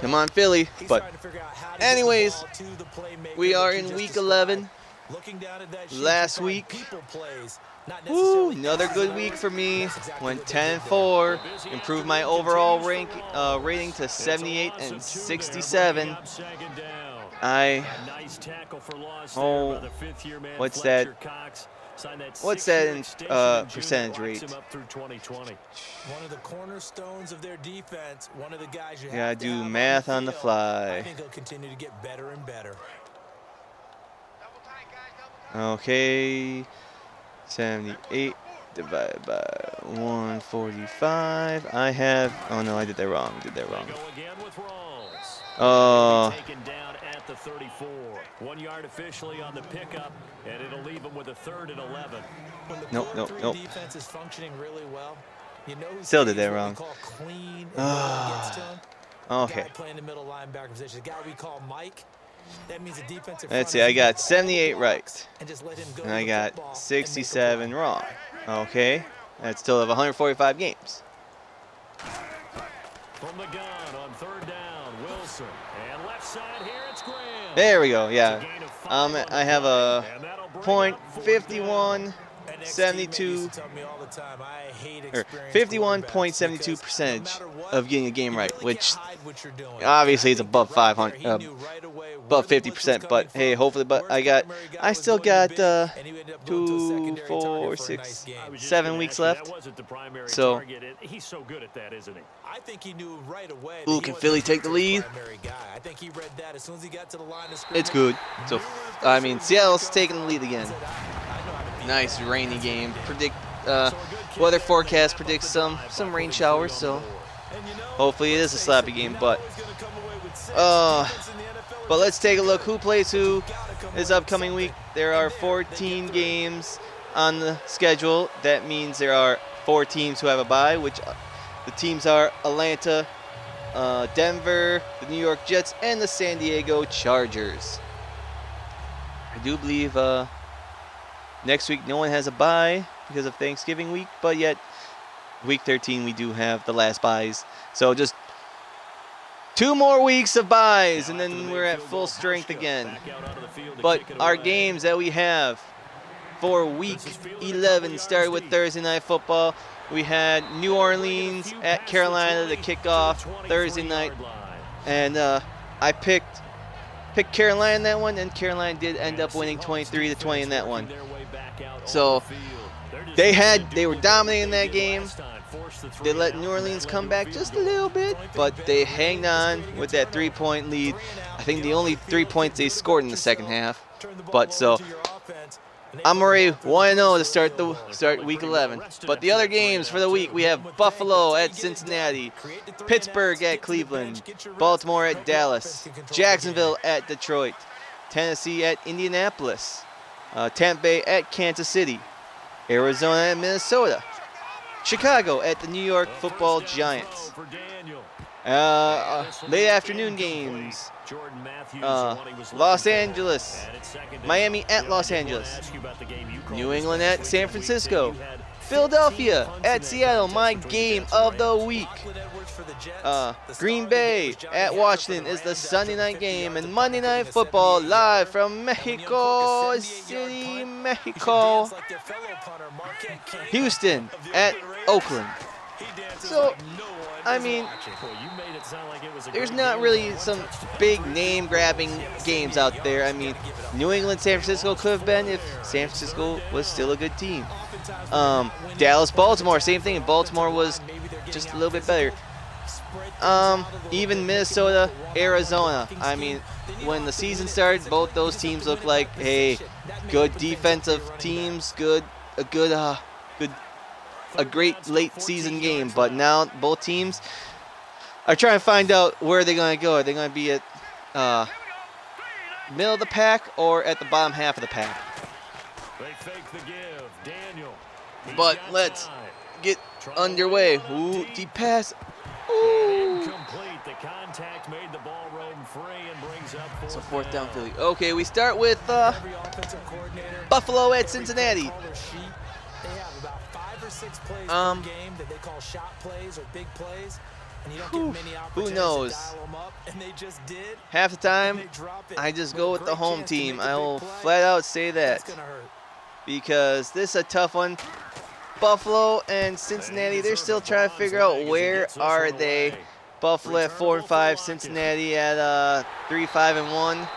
Come on, Philly. But anyways, we are in week 11. Last week, woo, another good week for me. Went 10-4, improved my overall rating to 78 and 67. What's that? What's that in percentage rate? One of the cornerstones of their defense, one of the guys you gotta do math on the fly. I think he'll continue to get better and better. Okay, 78 divided by 145. I have. Oh no, I did that wrong. Taken down at the 34. 1 yard officially on the pickup, and it'll leave them with a 3rd and 11. Nope. Defense is functioning really well. You know Still did that wrong. Clean Okay. guy playing the middle linebacker position. The guy we call Mike. That means the defensive. Let's see. I got 78 right, and just let him go and I got 67 wrong. Okay, that's still have 145 games. From the gun on 3rd down, Wilson, and left side here it's Graham. There we go. Yeah, I have a .51. 72 or 51.72 percentage of getting a game right, which obviously is above 500, above 50%. But hey, hopefully, I still got 2, 4, 6, 7 weeks left. So, he's so good at that, isn't he? I think he knew right away. Ooh, can Philly take the lead? I think he read that as soon as he got to the line of scrimmage. It's good. So, I mean, Seattle's taking the lead again. Nice rainy game. Weather forecast predicts some rain showers, so hopefully it is a sloppy game. But let's take a look who plays who this upcoming week. There are 14 games on the schedule. That means there are 4 teams who have a bye, which the teams are Atlanta, Denver, the New York Jets, and the San Diego Chargers. I do believe next week no one has a bye because of Thanksgiving week, but yet week 13 we do have the last byes. So just 2 more weeks of byes and then we're at full strength again. But our games that we have for week 11 started with Thursday Night Football. We had New Orleans at Carolina to kick off Thursday night, and I picked Carolina in that one, and Carolina did end up winning 23-20 in that one. So they were dominating that game. They let New Orleans come back just a little bit, but they hanged on with that 3-point lead. I think the only 3 points they scored in the second half. But so I'm already 1-0 to start week 11. But the other games for the week, we have Buffalo at Cincinnati, Pittsburgh at Cleveland, Baltimore at Dallas, Jacksonville at Detroit, Tennessee at Indianapolis, Tampa Bay at Kansas City, Arizona at Minnesota, Chicago at the New York Football Giants. Late afternoon games. Los Angeles, Miami at Los Angeles, New England at San Francisco, Philadelphia at Seattle, my game of the week. Green Bay at Washington is the Sunday night game, and Monday Night Football live from Mexico City, Mexico. Houston at Oakland. So, I mean, there's not really some big name-grabbing games out there. I mean, New England, San Francisco could have been if San Francisco was still a good team. Dallas, Baltimore, same thing. Baltimore was just a little bit better. Even Minnesota, Arizona. I mean, when the season started, both those teams looked like, hey, good defensive teams, a great late season game. But now both teams are trying to find out where they're going to go. Are they going to be at middle of the pack or at the bottom half of the pack? But let's get underway. Ooh, deep pass. Ooh. So fourth down Philly. Okay, we start with Buffalo at Cincinnati. They have about 5 or 6 plays per game that they call shot plays or big plays, and you don't get many opportunities who knows? to dial them up, and they just did. Half the time, I just go with the home team. I will flat out say that. Because this is a tough one. Buffalo and Cincinnati, they're still trying to figure out where are they. Buffalo at 4-5, Cincinnati at 3-5-1.